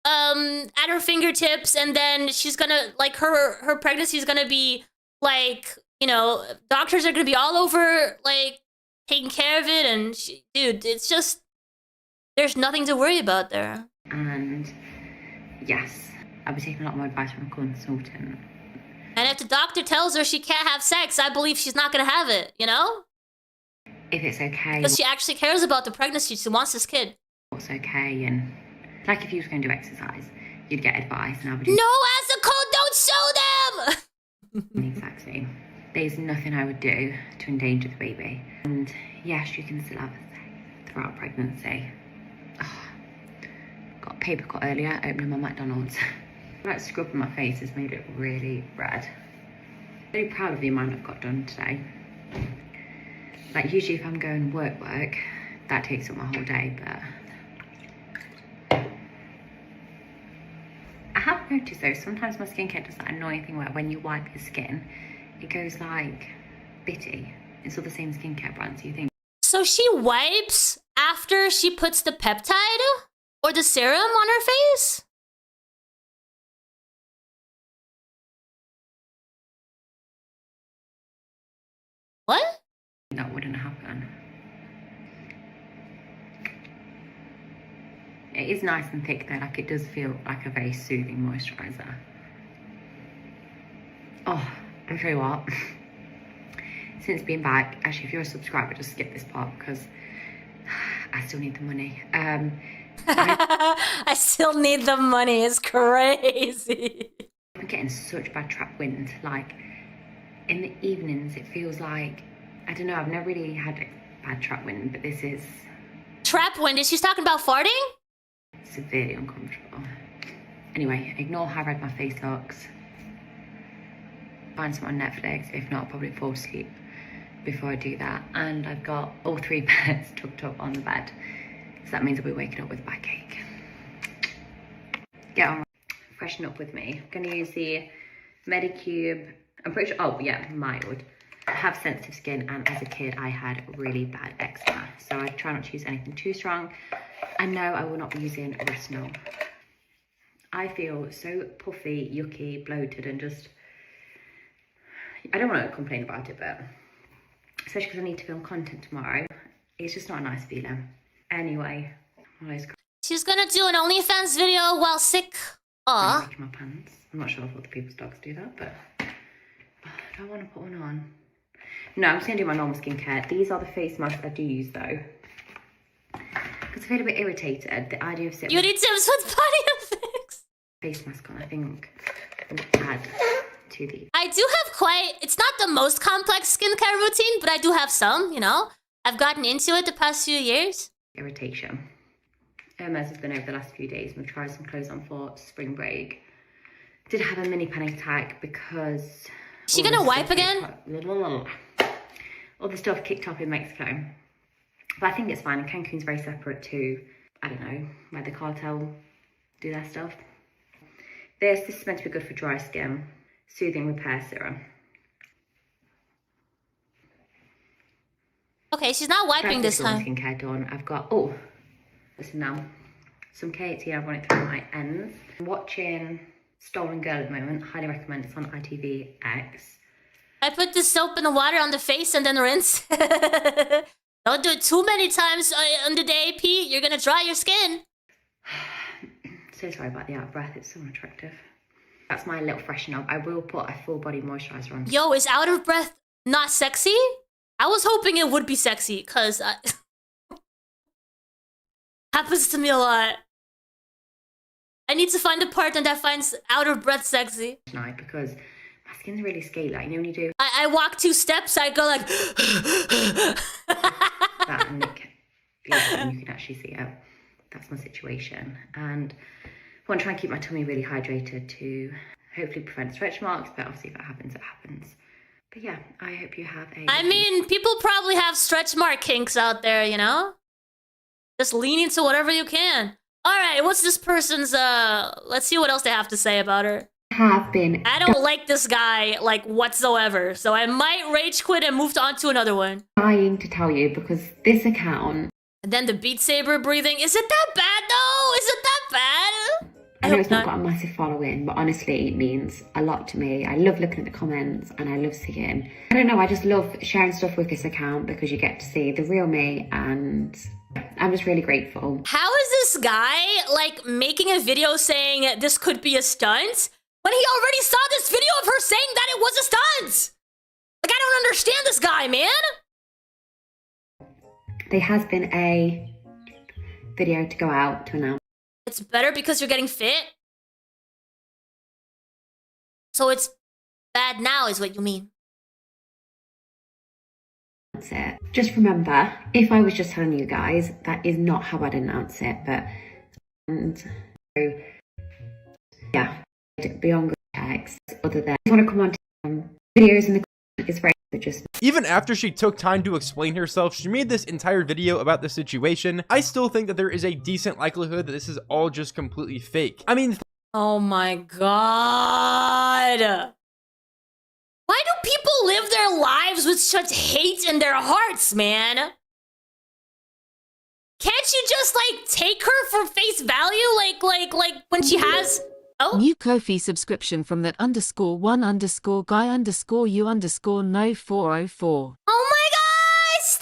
at her fingertips, and then she's gonna like her pregnancy is gonna be like, you know, doctors are gonna be all over like taking care of it, and dude, it's just, there's nothing to worry about there. And yes, I'll be taking a lot more advice from a consultant. And if the doctor tells her she can't have sex, I believe she's not gonna have it, you know? If it's okay. Because she actually cares about the pregnancy, she wants this kid. What's okay, and like if you was going to do exercise, you'd get advice, and I would do. No, as a code, don't show them! Exactly. There's nothing I would do to endanger the baby. And yes, you can still have sex throughout pregnancy. Oh, got a paper cut earlier, opening my McDonald's. Like scrubbing my face has made it really red. Really proud of the amount I've got done today. Like usually if I'm going work, that takes up my whole day, but I have noticed though, sometimes my skincare does that annoying thing where when you wipe your skin, it goes like bitty. It's all the same skincare brands, you think. So she wipes after she puts the peptide or the serum on her face? What? That wouldn't happen. It is nice and thick though, like it does feel like a very soothing moisturiser. Oh, I'll tell you what. Since being back, actually if you're a subscriber, just skip this part because I still need the money. I still need the money, it's crazy. I'm getting such bad trap wind, like in the evenings it feels like, I don't know, I've never really had a bad trap wind, but this is... Trap wind? Is she talking about farting? Severely uncomfortable. Anyway, ignore how red my face looks. Find some on Netflix, if not I'll probably fall asleep before I do that. And I've got all 3 beds tucked up on the bed. So that means I'll be waking up with a backache. Get on, freshen up with me. I'm gonna use the Medicube. I'm pretty sure, oh yeah, mild. I have sensitive skin, and as a kid I had really bad eczema. So I try not to use anything too strong. I know I will not be using retinol. I feel so puffy, yucky, bloated, and just, I don't want to complain about it, but especially because I need to film content tomorrow, it's just not a nice feeling. Anyway, she's gonna do an OnlyFans video while sick. I'm making my pants. I'm not sure if other people's dogs do that, but do I want to put one on? No, I'm just gonna do my normal skincare. These are the face masks I do use though, because I feel a bit irritated. The idea of sitting. Beauty tips with body fix. Face mask on, I think, will add to the. I do have quite. It's not the most complex skincare routine, but I do have some. You know, I've gotten into it the past few years. Irritation. Hermes has been over the last few days. We've tried some clothes on for spring break. Did have a mini panic attack because. Is she gonna wipe again? All the stuff kicked off in Mexico. But I think it's fine. And Cancun's very separate to, I don't know, where the cartel do their stuff. This is meant to be good for dry skin. Soothing Repair Serum. Okay, she's not wiping this time. Skincare done. I've got, oh, listen now. Some KT, I've run it through my ends. I'm watching Stolen Girl at the moment. Highly recommend. It's on ITVX. I put the soap in the water on the face and then rinse. Don't do it too many times on the day, Pete. You're gonna dry your skin. So sorry about the out of breath. It's so unattractive. That's my little freshen up. I will put a full body moisturizer on. Yo, is out of breath not sexy? I was hoping it would be sexy, because happens to me a lot. I need to find a partner that finds out of breath sexy. Tonight, because my skin's really scaly. Like, you know when you do I walk 2 steps, I go like that, and you can actually see it. That's my situation, and I want to try and keep my tummy really hydrated to hopefully prevent stretch marks, but obviously if it happens, it happens. But yeah, I hope you have a... I mean, people probably have stretch mark kinks out there, you know? Just lean into whatever you can. Alright, what's this person's, let's see what else they have to say about her. I don't like this guy, like, whatsoever, so I might rage quit and move on to another one. Trying to tell you, because this account... And then the Beat Saber breathing. Is it that bad, though? Is it that bad? I know it's not got a massive following, but honestly, it means a lot to me. I love looking at the comments and I love seeing. I don't know, I just love sharing stuff with this account because you get to see the real me, and I'm just really grateful. How is this guy, like, making a video saying this could be a stunt when he already saw this video of her saying that it was a stunt? Like, I don't understand this guy, man. There has been a video to go out to announce. It's better because you're getting fit? So it's bad now is what you mean? That's it. Just remember, if I was just telling you guys, that is not how I'd announce it, but... And so, yeah, beyond good checks, other than... If you want to come on to videos in the comments, it's very just... Even after she took time to explain herself, she made this entire video about the situation. I still think that there is a decent likelihood that this is all just completely fake. I mean... Oh my god! Why do people live their lives with such hate in their hearts, man? Can't you just, like, take her for face value? Like when she has... Oh? New Ko-fi subscription from that_1_guy_you_no404. Oh my gosh!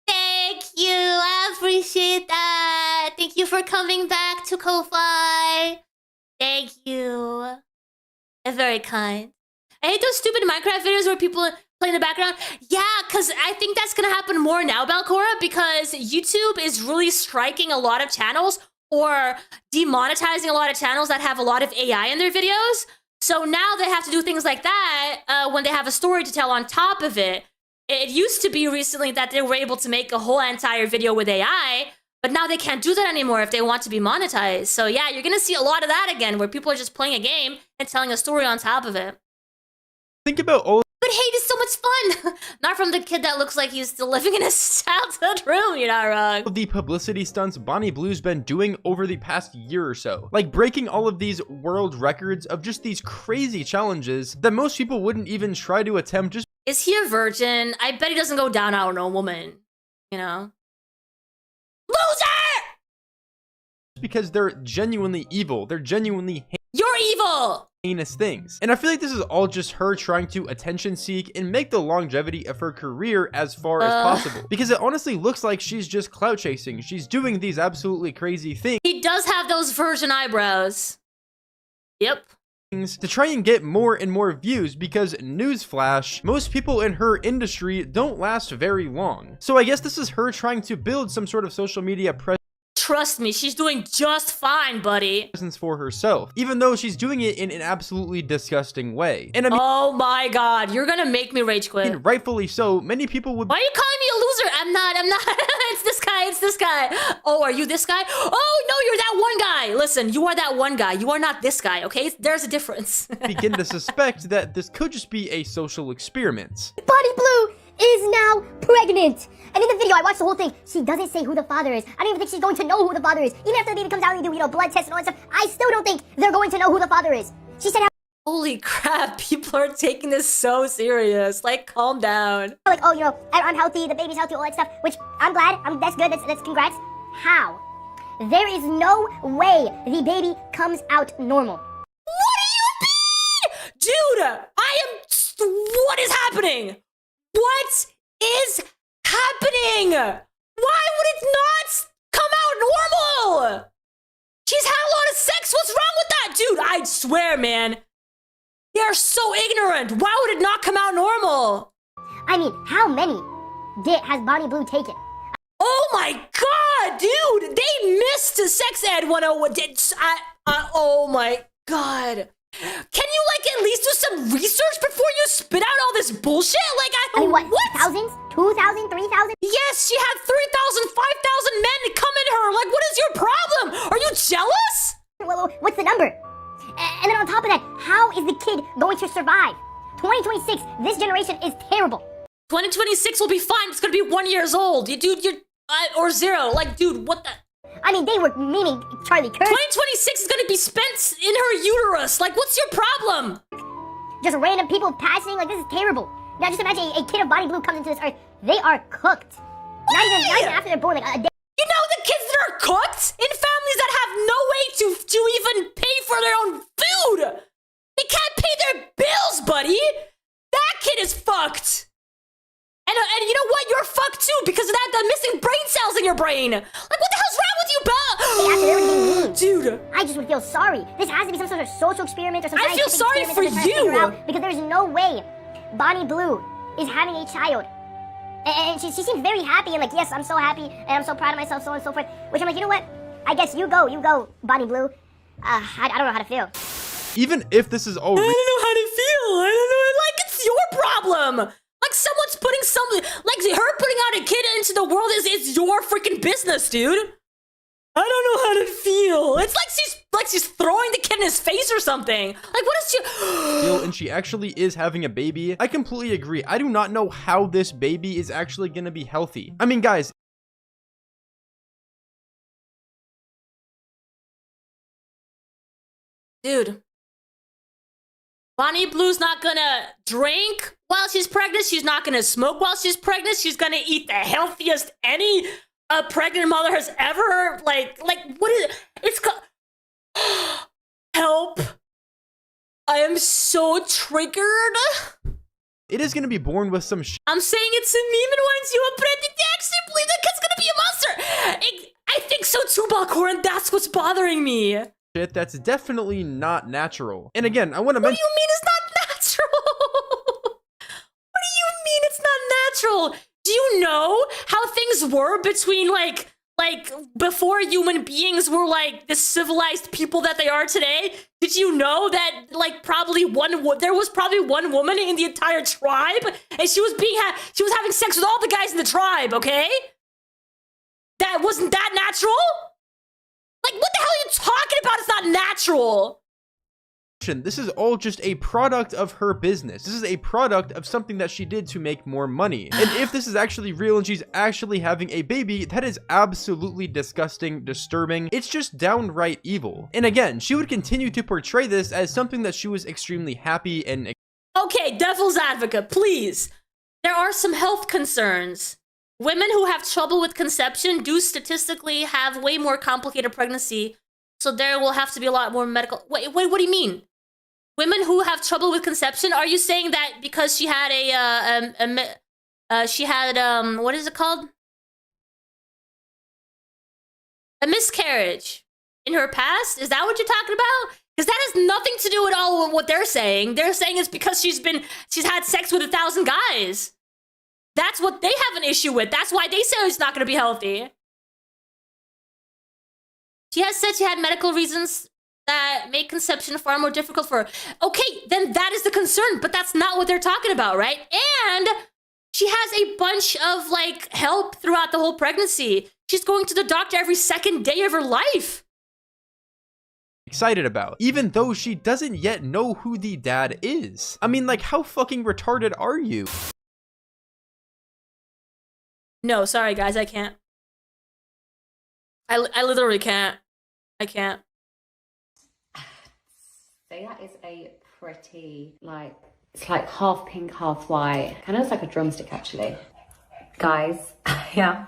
Thank you! I appreciate that! Thank you for coming back to Ko-fi! Thank you. You're very kind. I hate those stupid Minecraft videos where people play in the background. Yeah, because I think that's gonna happen more now, Balcora, because YouTube is really striking a lot of channels or demonetizing a lot of channels that have a lot of AI in their videos. So now they have to do things like that when they have a story to tell on top of it. It used to be recently that they were able to make a whole entire video with AI, but now they can't do that anymore if they want to be monetized. So yeah, you're gonna see a lot of that again, where people are just playing a game and telling a story on top of it. Think about all... But hate is so much fun! Not from the kid that looks like he's still living in his childhood room, you're not wrong. The publicity stunts Bonnie Blue's been doing over the past year or so. Like breaking all of these world records of just these crazy challenges that most people wouldn't even try to attempt just... Is he a virgin? I bet he doesn't go down on a woman, you know? Loser! Because they're genuinely evil. They're genuinely You're evil! heinous things. And I feel like this is all just her trying to attention seek and make the longevity of her career as far as possible. Because it honestly looks like she's just clout chasing. She's doing these absolutely crazy things. He does have those virgin eyebrows. Yep. To try and get more and more views, because newsflash, most people in her industry don't last very long. So I guess this is her trying to build some sort of social media presence. Trust me, she's doing just fine, buddy. For herself, even though she's doing it in an absolutely disgusting way. And I mean, oh my god, you're gonna make me rage quit. And rightfully so, many people would... Why are you calling me a loser? I'm not. It's this guy. Oh, are you this guy? Oh, no, you're that one guy. Listen, you are that one guy. You are not this guy, okay? There's a difference. Begin to suspect that this could just be a social experiment. Bonnie Blue, is now pregnant. And in the video, I watched the whole thing. She doesn't say who the father is. I don't even think she's going to know who the father is. Even after the baby comes out and they do, blood tests and all that stuff, I still don't think they're going to know who the father is. She said how, Holy crap, people are taking this so serious. Like, calm down. like, oh, I'm healthy, the baby's healthy, all that stuff, which I'm glad. That's good. That's congrats. How? There is no way the baby comes out normal. What do you mean? Dude, what is happening? What is happening? Why would it not come out normal? She's had a lot of sex. What's wrong with that? Dude, I swear, man. They're so ignorant. Why would it not come out normal? I mean, how many has Bonnie Blue taken? Oh my god, dude! They missed Sex Ed 101. Oh my god. Can you, like, at least do some research before you spit out all this bullshit? Like, I mean, what? Thousands? 2,000? 3,000? Yes, she had 3,000, 5,000 men come in her. Like, what is your problem? Are you jealous? Well, what's the number? And then on top of that, how is the kid going to survive? 2026, this generation is terrible. 2026 will be fine. It's gonna be 1 year old. Dude, or 0. Like, dude, what the? I mean, they were meaning Charlie Kirk. 2026 is gonna be spent in her uterus. Like, what's your problem? Just random people passing. Like, this is terrible. Now, just imagine a kid of Bonnie Blue comes into this earth. They are cooked. Not even after they're born, like a day. You know the kids that are cooked in families that have no way to even pay for their own food. They can't pay their bills, buddy. That kid is fucked. And you know what? You're fucked too because of that, the missing brain cells in your brain. Like, what the hell's wrong with you, Bella? Dude, I just would feel sorry. This has to be some sort of social experiment or some I feel sorry for you. Because there's no way Bonnie Blue is having a child. And she seems very happy and like, yes, I'm so happy and I'm so proud of myself, so on and so forth. Which I'm like, you know what? I guess you go, Bonnie Blue. I don't know how to feel. Even if this is all I don't know how to feel. I don't know. Like, it's your problem. Like, someone's putting like her putting out a kid into the world is your freaking business, dude. I don't know how to feel. It's like she's throwing the kid in his face or something. Like, what is she? And she actually is having a baby. I completely agree. I do not know how this baby is actually going to be healthy. I mean, guys. Dude. Bonnie Blue's not gonna drink while she's pregnant. She's not gonna smoke while she's pregnant. She's gonna eat the healthiest any pregnant mother has ever, like, what is it? It's called help. I am so triggered. It is gonna be born with some I'm saying it's a meme and winds you up, but I think they actually believe that kid's gonna be a monster. I think so too, Balcorin. That's what's bothering me. Shit that's definitely not natural. And again, I want to mention— What do you mean it's not natural? What do you mean it's not natural? Do you know how things were between like before human beings were like the civilized people that they are today? Did you know that like there was probably one woman in the entire tribe and she was having sex with all the guys in the tribe, okay? That wasn't that natural? Like, what the hell are you talking about? It's not natural. This is all just a product of her business. This is a product of something that she did to make more money. And if this is actually real and she's actually having a baby, that is absolutely disgusting, disturbing. It's just downright evil. And again, she would continue to portray this as something that she was extremely happy and— Okay, devil's advocate, please. There are some health concerns. Women who have trouble with conception do statistically have way more complicated pregnancy, so there will have to be a lot more medical— Wait, what do you mean? Women who have trouble with conception, are you saying that because she had what is it called? A miscarriage in her past? Is that what you're talking about? Because that has nothing to do at all with what they're saying. They're saying it's because she's had sex with 1,000 guys. That's what they have an issue with. That's why they say it's not going to be healthy. She has said she had medical reasons that make conception far more difficult for her. Okay, then that is the concern, but that's not what they're talking about, right? And she has a bunch of, like, help throughout the whole pregnancy. She's going to the doctor every second day of her life. excited about, even though she doesn't yet know who the dad is. I mean, like, how fucking retarded are you? No, sorry guys, I can't. I literally can't. I can't. So that is a pretty, like, it's like half pink, half white. Kind of looks like a drumstick, actually. Guys, yeah,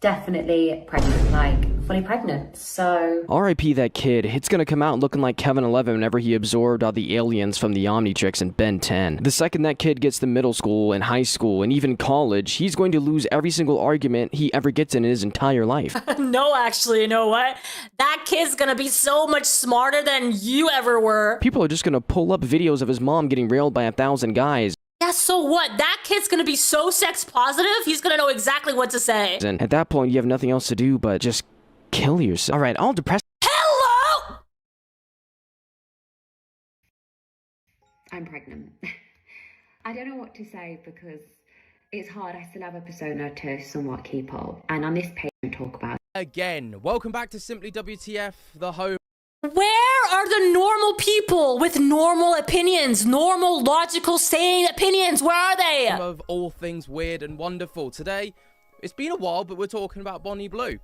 definitely pregnant, like fully pregnant. So R.I.P. that kid. It's gonna come out looking like Kevin 11 whenever he absorbed all the aliens from the Omnitrix in Ben 10. The second that kid gets to middle school and high school and even college, he's going to lose every single argument he ever gets in his entire life. No, actually, you know what? That kid's gonna be so much smarter than you ever were. People are just gonna pull up videos of his mom getting railed by 1,000 guys. Yeah, so what? That kid's gonna be so sex positive, he's gonna know exactly what to say. And at that point, you have nothing else to do but just kill yourself. Alright, all depressed. Hello! I'm pregnant. I don't know what to say because it's hard. I still have a persona to somewhat keep up. And on this page, I don't talk about it. Again, welcome back to Simply WTF, the home. Where are the normal people with normal opinions, normal, logical, sane opinions? Where are they? Of all things weird and wonderful. Today, it's been a while, but we're talking about Bonnie Blue.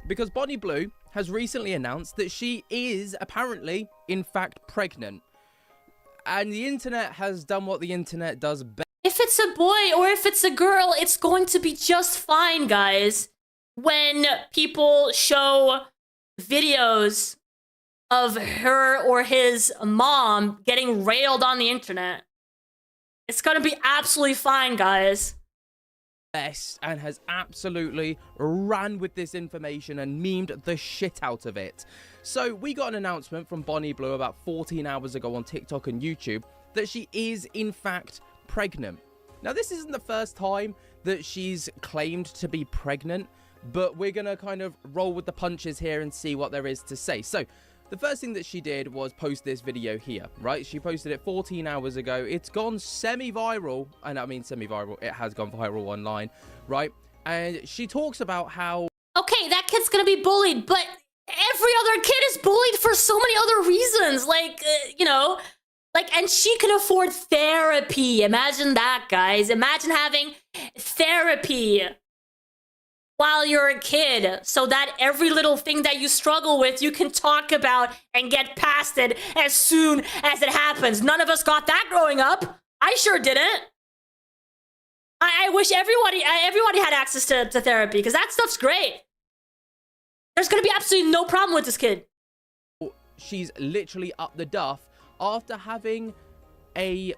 Because Bonnie Blue has recently announced that she is apparently, in fact, pregnant. And the internet has done what the internet does best. If it's a boy or if it's a girl, it's going to be just fine, guys. When people show videos of her or his mom getting railed on the internet, it's gonna be absolutely fine, guys. And has absolutely ran with this information and memed the shit out of it. So we got an announcement from Bonnie Blue about 14 hours ago on TikTok and YouTube that she is in fact pregnant. Now this isn't the first time that she's claimed to be pregnant, but we're gonna kind of roll with the punches here and see what there is to say. So the first thing that she did was post this video here, right? She posted it 14 hours ago. It's gone semi-viral, and I mean semi-viral, it has gone viral online, right? And she talks about how... Okay, that kid's gonna be bullied, but every other kid is bullied for so many other reasons. Like, you know, like, and she can afford therapy. Imagine that, guys. Imagine having therapy while you're a kid, so that every little thing that you struggle with, you can talk about and get past it as soon as it happens. None of us got that growing up. I sure didn't. I wish everybody had access to therapy, because that stuff's great. There's gonna be absolutely no problem with this kid. She's literally up the duff after having a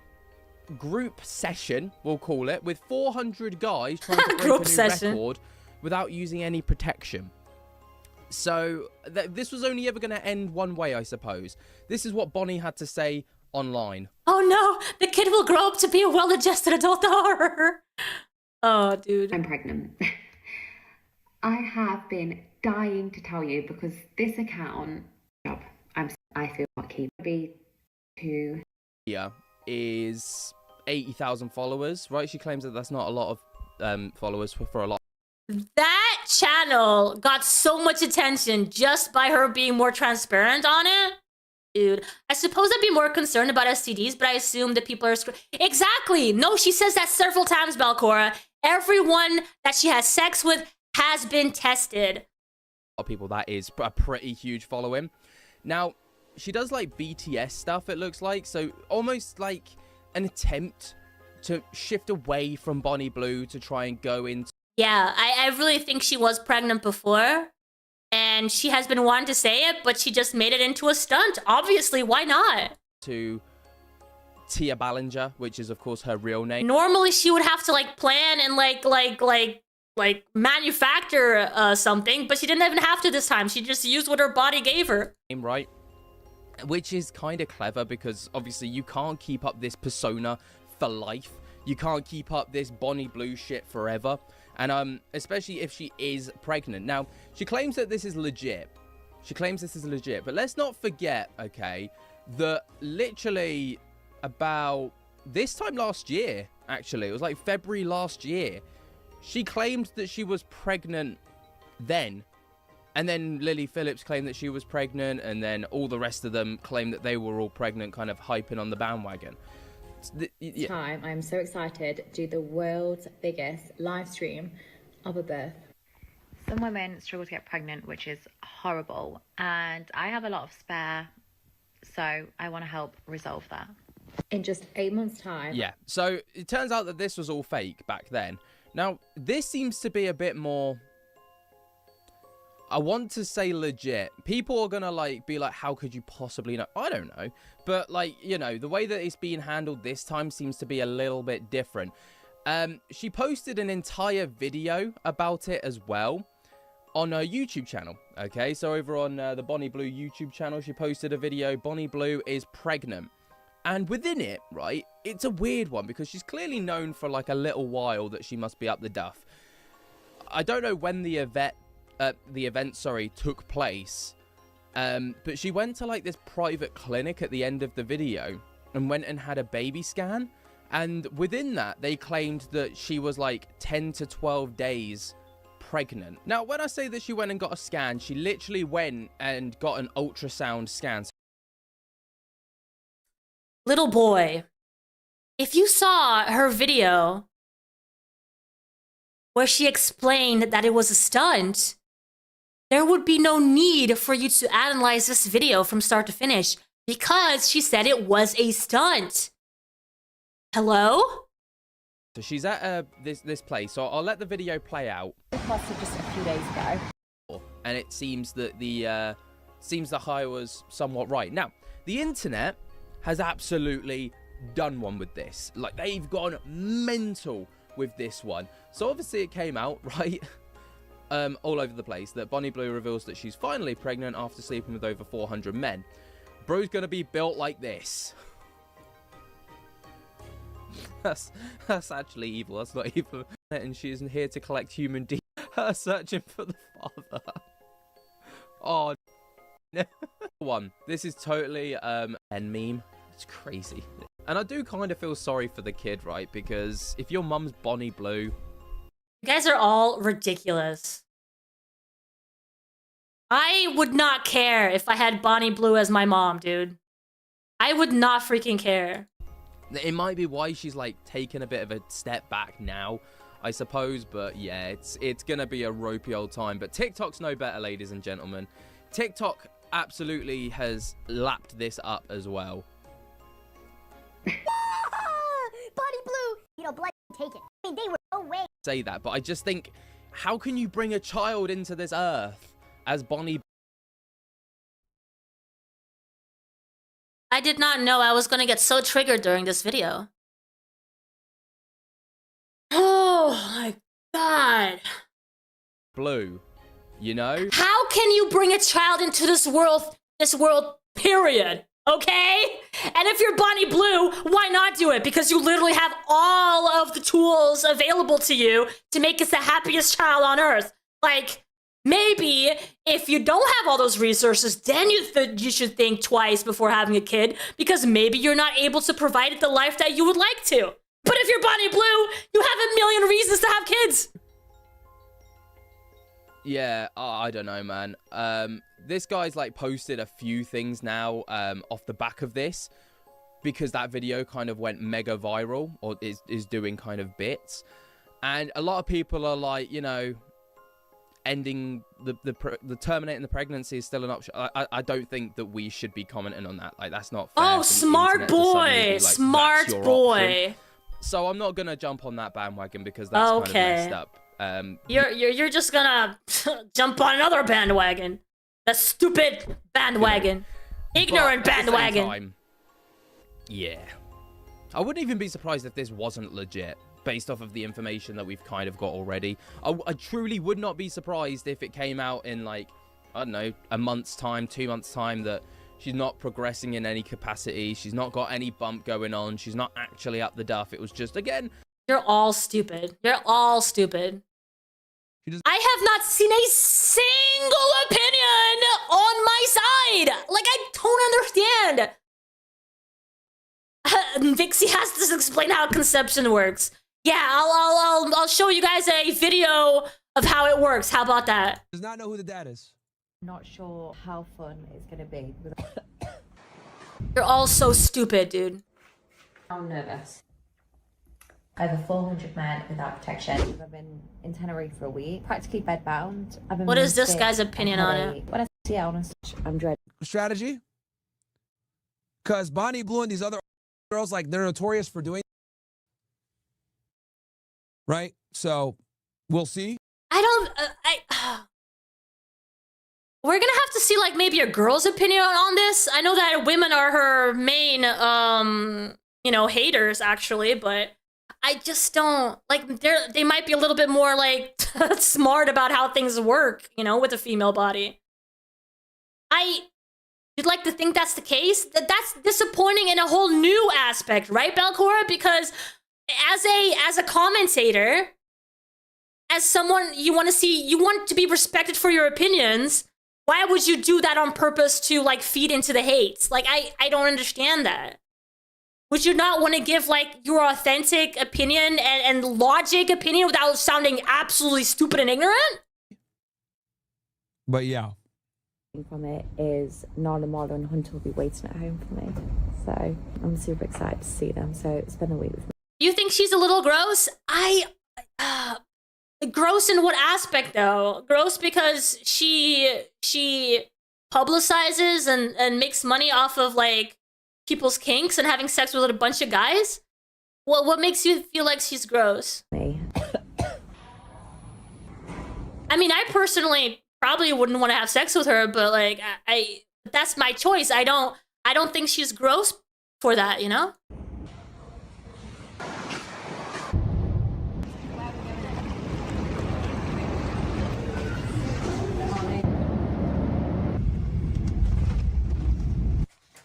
group session, we'll call it, with 400 guys trying to break a new record without using any protection. So this was only ever going to end one way, I suppose. This is what Bonnie had to say online. Oh no, the kid will grow up to be a well-adjusted adult. Oh, dude. I'm pregnant. I have been dying to tell you because this account, I feel lucky to be to... Yeah, is 80,000 followers, right? She claims that that's not a lot of followers for a lot. That channel got so much attention just by her being more transparent on it. Dude, I suppose I'd be more concerned about STDs, but I assume that people are... Exactly! No, she says that several times, Belcora. Everyone that she has sex with has been tested. People, that is a pretty huge following. Now, she does like BTS stuff, it looks like, so almost like an attempt to shift away from Bonnie Blue to try and go into... Yeah, I really think she was pregnant before, and she has been wanting to say it, but she just made it into a stunt. Obviously, why not? To Tia Ballinger, which is of course her real name. Normally, she would have to like plan and like manufacture something, but she didn't even have to this time. She just used what her body gave her. Right? Which is kind of clever because obviously you can't keep up this persona for life. You can't keep up this Bonnie Blue shit forever. And especially if she is pregnant. Now, she claims that this is legit. But let's not forget, okay, that literally about this time last year, actually, it was like February last year, she claimed that she was pregnant then. And then Lily Phillips claimed that she was pregnant, and then all the rest of them claimed that they were all pregnant, kind of hyping on the bandwagon. I'm so excited to do the world's biggest live stream of a birth. Some women struggle to get pregnant, which is horrible, and I have a lot of spare, so I want to help resolve that. In just 8 months' time. Yeah, so it turns out that this was all fake back then. Now, this seems to be a bit more... I want to say legit. People are gonna be like, how could you possibly know? I don't know. But like, you know, the way that it's being handled this time seems to be a little bit different. She posted an entire video about it as well on her YouTube channel. Okay, so over on the Bonnie Blue YouTube channel, she posted a video, Bonnie Blue is pregnant. And within it, right, it's a weird one because she's clearly known for like a little while that she must be up the duff. I don't know when the event took place, but she went to like this private clinic at the end of the video and went and had a baby scan, and within that they claimed that she was like 10 to 12 days pregnant. Now when I say that she went and got a scan, she literally went and got an ultrasound scan. Little boy, if you saw her video where she explained that it was a stunt, there would be no need for you to analyze this video from start to finish because she said it was a stunt. Hello? So she's at this place, so I'll let the video play out. It posted just a few days ago. And it seems that the high was somewhat right. Now, the internet has absolutely done one with this. Like, they've gone mental with this one. So obviously it came out, right, all over the place, that Bonnie Blue reveals that she's finally pregnant after sleeping with over 400 men. Bro's gonna be built like this. That's actually evil. That's not evil. And she isn't here to collect human DNA. Her searching for the father. Oh, no. One. This is totally an meme. It's crazy. And I do kind of feel sorry for the kid, right? Because if your mum's Bonnie Blue... You guys are all ridiculous. I would not care if I had Bonnie Blue as my mom, dude. I would not freaking care. It might be why she's like taking a bit of a step back now, I suppose. But yeah, it's gonna be a ropey old time. But TikTok's no better, ladies and gentlemen. TikTok absolutely has lapped this up as well. Bonnie Blue! You know, blood take it. I mean, they were no way. Say that, but I just think, how can you bring a child into this earth as Bonnie? I did not know I was gonna get so triggered during this video. Oh my god. Blue, you know? How can you bring a child into this world, period? Okay? And if you're Bonnie Blue, why not do it? Because you literally have all of the tools available to you to make us the happiest child on earth. Like, maybe if you don't have all those resources, then you should think twice before having a kid, because maybe you're not able to provide it the life that you would like to. But if you're Bonnie Blue, you have a million reasons to have kids. Yeah, I don't know, man. This guy's like posted a few things now off the back of this, because that video kind of went mega viral, or is doing kind of bits. And a lot of people are like, you know, ending the terminating the pregnancy is still an option. I don't think that we should be commenting on that. Like, that's not fair. Oh, smart boy, smart boy. Option. So I'm not gonna jump on that bandwagon because that's kind of messed up. You're just gonna jump on another bandwagon. The stupid bandwagon. Ignorant bandwagon. Yeah. I wouldn't even be surprised if this wasn't legit, based off of the information that we've kind of got already. I truly would not be surprised if it came out in, like, I don't know, a month's time, 2 months' time, that she's not progressing in any capacity. She's not got any bump going on. She's not actually up the duff. It was just, again... You're all stupid. You're all stupid. I have not seen a single opinion on my side. Like, I don't understand. Vixie has to explain how conception works. Yeah, I'll show you guys a video of how it works. How about that? Does not know who the dad is. Not sure how fun it's gonna be. You're all so stupid, dude. I'm nervous. Over 400 men without protection. I've been in Tenerife for a week, practically bedbound. I've been What is this sick guy's and opinion on it? headache. When I see it, honestly, I'm dreading. Strategy? Because Bonnie Blue and these other girls, like, they're notorious for doing, right? So, we'll see. We're gonna have to see, like, maybe a girl's opinion on this. I know that women are her main, you know, haters, actually, but I just don't, like, they might be a little bit more, like, smart about how things work, you know, with a female body. You'd like to think that's the case? That's disappointing in a whole new aspect, right, Belcora? Because as a commentator, as someone you want to be respected for your opinions, why would you do that on purpose to, like, feed into the hate? Like, I don't understand that. Would you not want to give, like, your authentic opinion and logic opinion without sounding absolutely stupid and ignorant? But yeah. From it is Nala Marla and Hunter will be waiting at home for me. So I'm super excited to see them. So spend the week with me. You think she's a little gross? Gross in what aspect, though? Gross because she publicizes and makes money off of, like, people's kinks and having sex with a bunch of guys? What makes you feel like she's gross? Me. I mean, I personally probably wouldn't want to have sex with her, but, like, I that's my choice. I don't think she's gross for that, you know?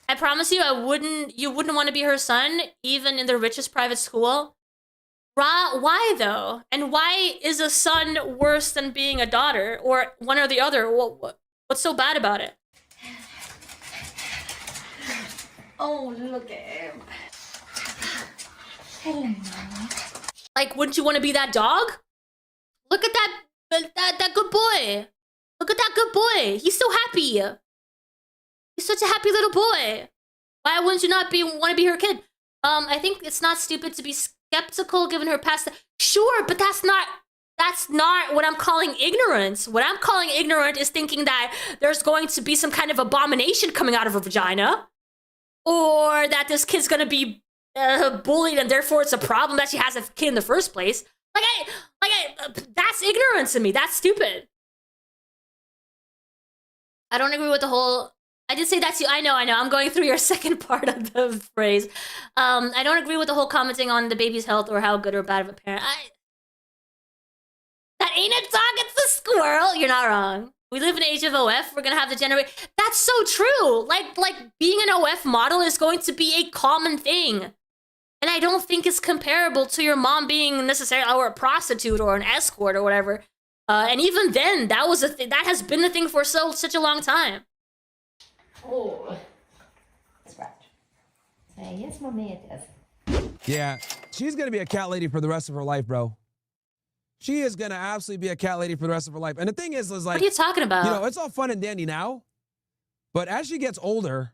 I promise you, you wouldn't want to be her son, even in the richest private school. Why though? And why is a son worse than being a daughter, or one or the other? What's so bad about it? Oh, look at him. Hello, Mama. Like, wouldn't you want to be that dog? Look at that good boy. Look at that good boy. He's so happy. He's such a happy little boy. Why wouldn't you not want to be her kid? I think it's not stupid to be skeptical given her past. Sure, but that's not what I'm calling ignorance. What I'm calling ignorant is thinking that there's going to be some kind of abomination coming out of her vagina, or that this kid's gonna be bullied and therefore it's a problem that she has a kid in the first place. That's ignorance to me. That's stupid. I don't agree with the whole. I did say that to you. I know. I'm going through your second part of the phrase. I don't agree with the whole commenting on the baby's health or how good or bad of a parent. That ain't a dog, it's a squirrel. You're not wrong. We live in the age of OF. We're gonna have the generation. That's so true. Like being an OF model is going to be a common thing, and I don't think it's comparable to your mom being necessarily or a prostitute or an escort or whatever. And even then, that was a thing. That has been a thing for such a long time. Oh, scratch. Say yes, mommy, it is. Yeah, she's gonna be a cat lady for the rest of her life, bro. She is gonna absolutely be a cat lady for the rest of her life. And the thing is like, what are you talking about? You know, it's all fun and dandy now, but as she gets older,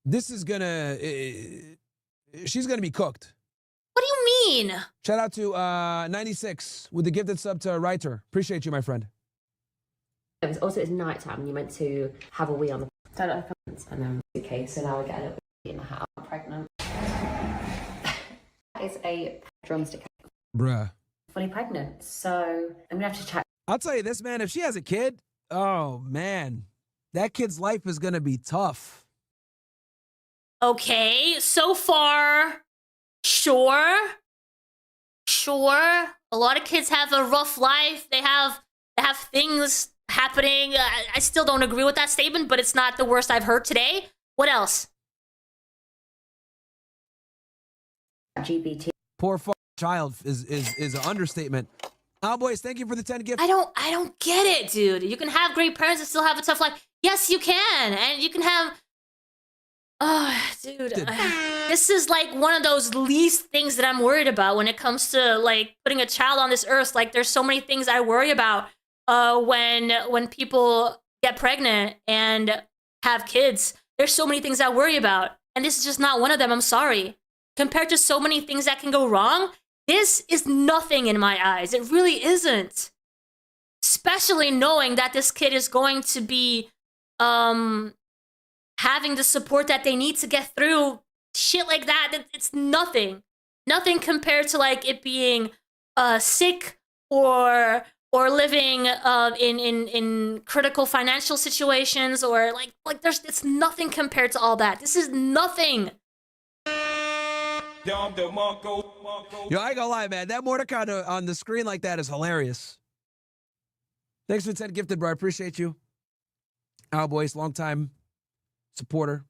this is gonna, she's gonna be cooked. What do you mean? Shout out to 96 with the gifted sub to Writer. Appreciate you, my friend. It's nighttime and you meant to have a wee on the and then okay, so now I get a little bit in the hat. I'm pregnant. That is a drumstick. Bruh. Fully pregnant, so I'm gonna have to check. I'll tell you this, man, if she has a kid, oh man, that kid's life is gonna be tough. Okay, so far, sure. A lot of kids have a rough life. They have things happening. I still don't agree with that statement, but it's not the worst I've heard today. What else? GBT. Poor child is an understatement. Boys, thank you for the 10 gifts. I don't get it, dude. You can have great parents and still have a tough life. Yes, you can, and you can have. Oh, dude, this is like one of those least things that I'm worried about when it comes to like putting a child on this earth. Like, there's so many things I worry about when people get pregnant and have kids. There's so many things I worry about, and this is just not one of them. I'm sorry. compared to so many things that can go wrong, this is nothing in my eyes. It really isn't. Especially knowing that this kid is going to be having the support that they need to get through shit like that. It's nothing. Nothing compared to like it being sick or living in critical financial situations, or like it's nothing compared to all that. This is nothing. Yo, I ain't gonna lie, man. That Mordecai on the screen like that is hilarious. Thanks for 10 gifted, bro. I appreciate you. Boys, long time supporter.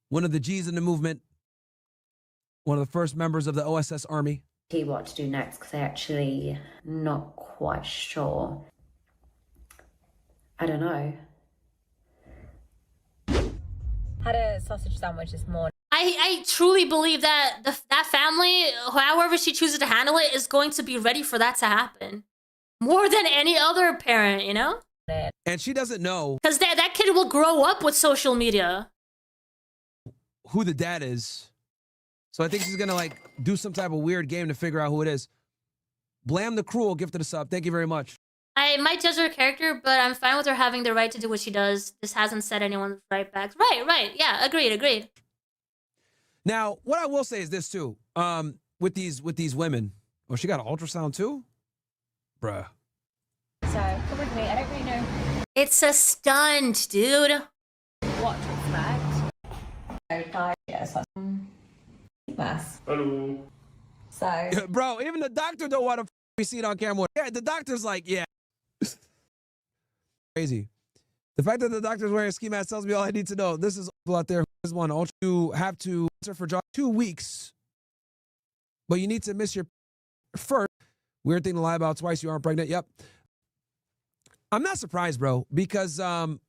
One of the G's in the movement. One of the first members of the OSS Army. See what to do next because they're actually not quite sure. I don't know. Had a sausage sandwich this morning. I truly believe that that family, however she chooses to handle it, is going to be ready for that to happen. More than any other parent, you know? And she doesn't know. Because that kid will grow up with social media. Who the dad is. So I think she's gonna like do some type of weird game to figure out who it is. Blam the Cruel gifted a sub. Thank you very much. I might judge her character, but I'm fine with her having the right to do what she does. This hasn't set anyone's right back. Right. Yeah, agreed. Now, what I will say is this too. With these women. Oh, she got an ultrasound too? Bruh. So, come with me. I don't really know It's a stunt, dude. what to expect. Okay, yes, that's Hello. so. Bro, even the doctor don't want to be seen on camera. Yeah, the doctor's like, yeah. Crazy. The fact that the doctor's wearing a ski mask tells me all I need to know. This is people out there who one. You have to answer for job 2 weeks, but you need to miss your first. Weird thing to lie about twice. You aren't pregnant. Yep. I'm not surprised, bro, because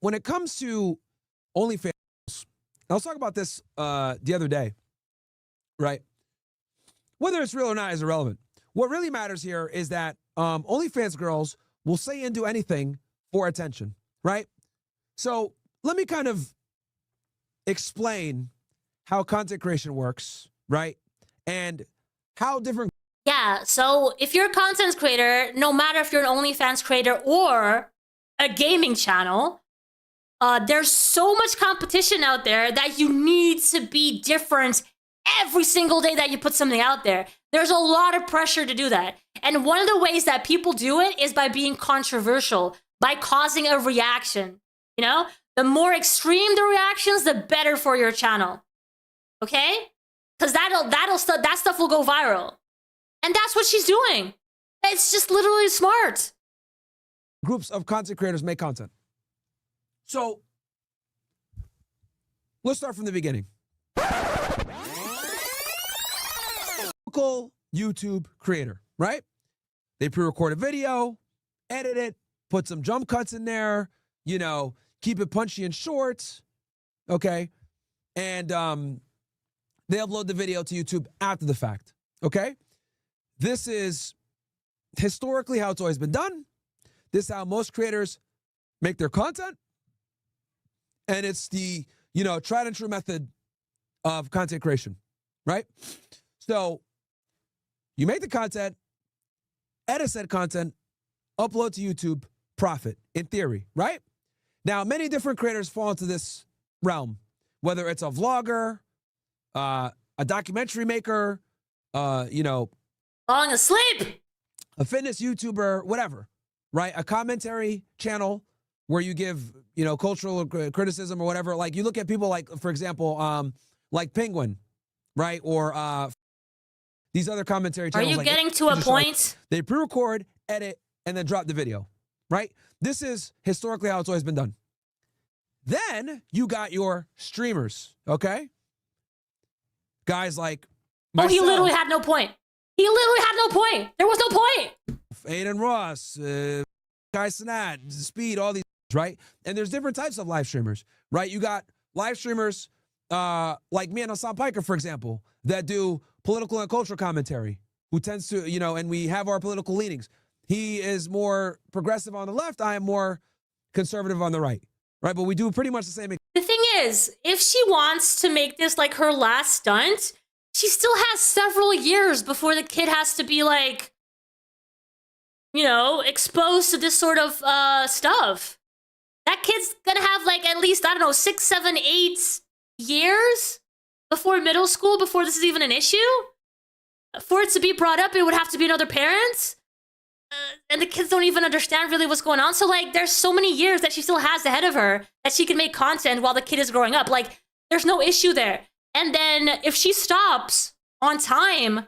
when it comes to OnlyFans, I was talking about this the other day, right? Whether it's real or not is irrelevant. What really matters here is that OnlyFans girls will say and do anything for attention, right? So let me kind of explain how content creation works, right? And how different. Yeah, so if you're a content creator, no matter if you're an OnlyFans creator or a gaming channel, there's so much competition out there that you need to be different every single day that you put something out there. There's a lot of pressure to do that. And one of the ways that people do it is by being controversial, by causing a reaction. You know, the more extreme the reactions, the better for your channel. Okay? Because that stuff will go viral. And that's what she's doing. It's just literally smart. Groups of content creators make content. So let's start from the beginning. Typical YouTube creator, right? They pre-record a video, edit it, put some jump cuts in there, you know, keep it punchy and short, okay? And they upload the video to YouTube after the fact, okay? This is historically how it's always been done. This is how most creators make their content. And it's the, you know, tried and true method of content creation, right? So you make the content, edit said content, upload to YouTube, profit, in theory, right? Now, many different creators fall into this realm, whether it's a vlogger, a documentary maker, you know, falling asleep, a fitness YouTuber, whatever, right? A commentary channel where you give, you know, cultural criticism or whatever. Like you look at people like, for example, like Penguin, right? Or these other commentary channels. Are you like, getting to a point? They pre-record, edit, and then drop the video, right? This is historically how it's always been done. Then you got your streamers, okay? Guys like myself. Oh, he literally had no point. He literally had no point. There was no point. Aiden Ross, Guy Sinat, Speed, all these, right? And there's different types of live streamers, right? You got live streamers like me and Hassan Piker, for example, that do political and cultural commentary, who tends to, you know, and we have our political leanings. He is more progressive on the left. I am more conservative on the right, right? But we do pretty much the same. The thing is, if she wants to make this like her last stunt, she still has several years before the kid has to be like, you know, exposed to this sort of stuff. That kid's gonna have like at least, I don't know, 6, 7, 8 years before middle school, before this is even an issue. For it to be brought up, it would have to be another parent. And the kids don't even understand really what's going on. So like, there's so many years that she still has ahead of her that she can make content while the kid is growing up. Like, there's no issue there. And then if she stops on time,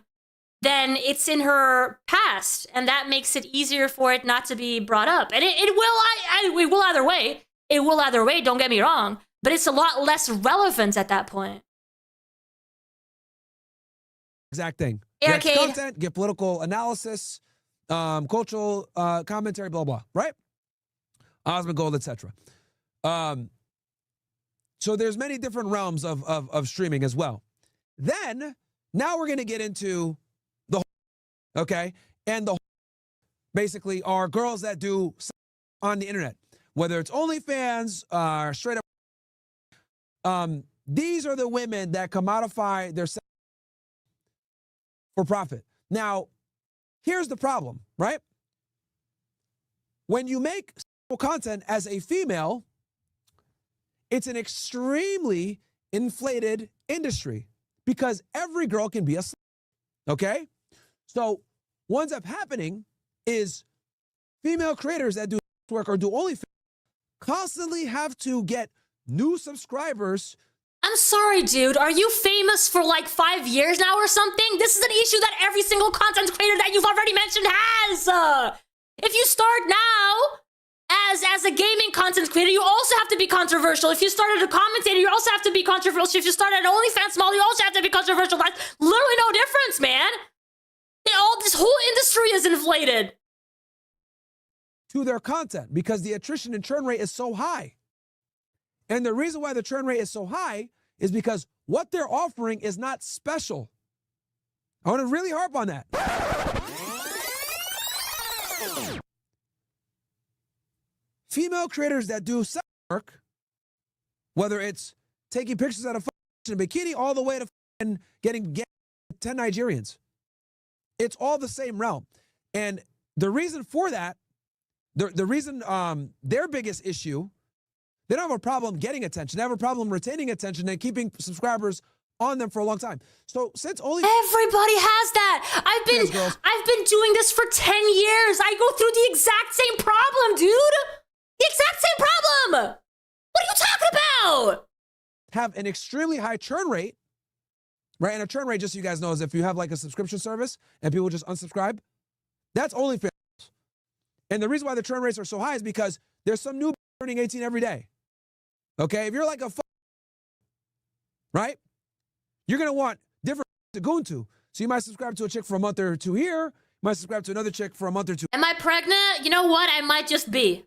then it's in her past, and that makes it easier for it not to be brought up. And it will either way. It will either way, don't get me wrong. But it's a lot less relevant at that point. Exact thing. Arcade. Get content, get political analysis, cultural commentary, blah, blah, right? Osmond Gold, etc. So there's many different realms of streaming as well. Then, now we're going to get into the whole, okay? And the whole basically are girls that do on the internet, whether it's OnlyFans or straight up. These are the women that commodify their sex for profit. Now, here's the problem, right? When you make sexual content as a female, it's an extremely inflated industry because every girl can be a slut, okay? So what ends up happening is female creators that do work or do OnlyFans constantly have to get new subscribers. I'm sorry, dude. Are you famous for like 5 years now or something? This is an issue that every single content creator that you've already mentioned has. If you start now as a gaming content creator, you also have to be controversial. If you started a commentator, you also have to be controversial. If you started an OnlyFans model, you also have to be controversial. That's literally no difference, man. This whole industry is inflated To their content because the attrition and churn rate is so high. And the reason why the churn rate is so high is because what they're offering is not special. I want to really harp on that. Female creators that do sex work, whether it's taking pictures out of a bikini all the way to getting 10 Nigerians, it's all the same realm. And the reason for that, the reason their biggest issue, they don't have a problem getting attention. They have a problem retaining attention and keeping subscribers on them for a long time. So since only everybody has that. I've been doing this for 10 years. I go through the exact same problem, dude. The exact same problem. What are you talking about? Have an extremely high churn rate, right? And a churn rate, just so you guys know, is if you have like a subscription service and people just unsubscribe, that's OnlyFans. And the reason why the churn rates are so high is because there's some new turning 18 every day. Okay, if you're like a right, you're gonna want different to go into. So you might subscribe to a chick for a month or two here. You might subscribe to another chick for a month or two. Am I pregnant? You know what? I might just be.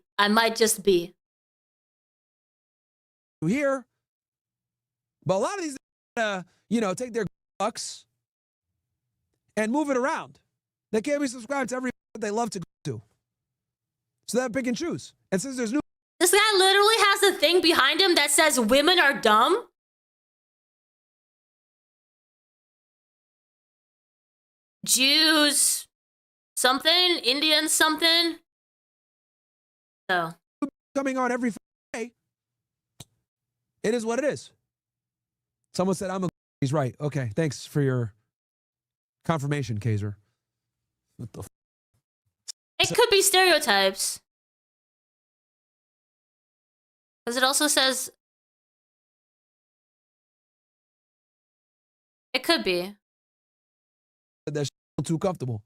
Here, but a lot of these, take their bucks and move it around. They can't be subscribed to every they love to go to. So they have to pick and choose. And since there's new. This guy literally has a thing behind him that says women are dumb. Jews, something, Indians, something. So. Coming on every day. It is what it is. Someone said, he's right. Okay, thanks for your confirmation, Kaiser. What the It could be stereotypes. Because it also says... It could be. That's too comfortable.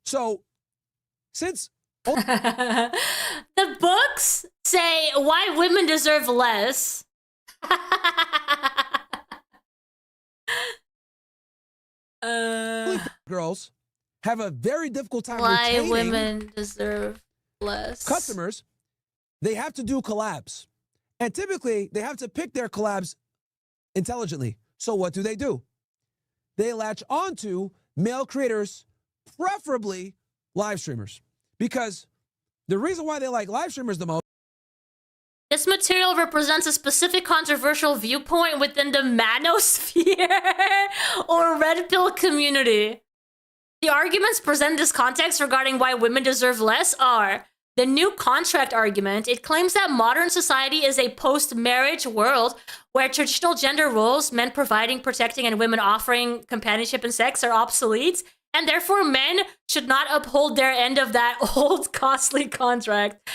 So, since... The books say why women deserve less. Girls have a very difficult time why retaining women deserve less. Customers, they have to do collabs. And typically, they have to pick their collabs intelligently. So what do? They latch onto male creators, preferably live streamers. Because the reason why they like live streamers the most... This This material represents a specific controversial viewpoint within the manosphere or red pill community. The arguments presented in this context regarding why women deserve less are the new contract argument. It claims that modern society is a post-marriage world where traditional gender roles, men providing, protecting, and women offering companionship and sex, are obsolete, and therefore men should not uphold their end of that old, costly contract.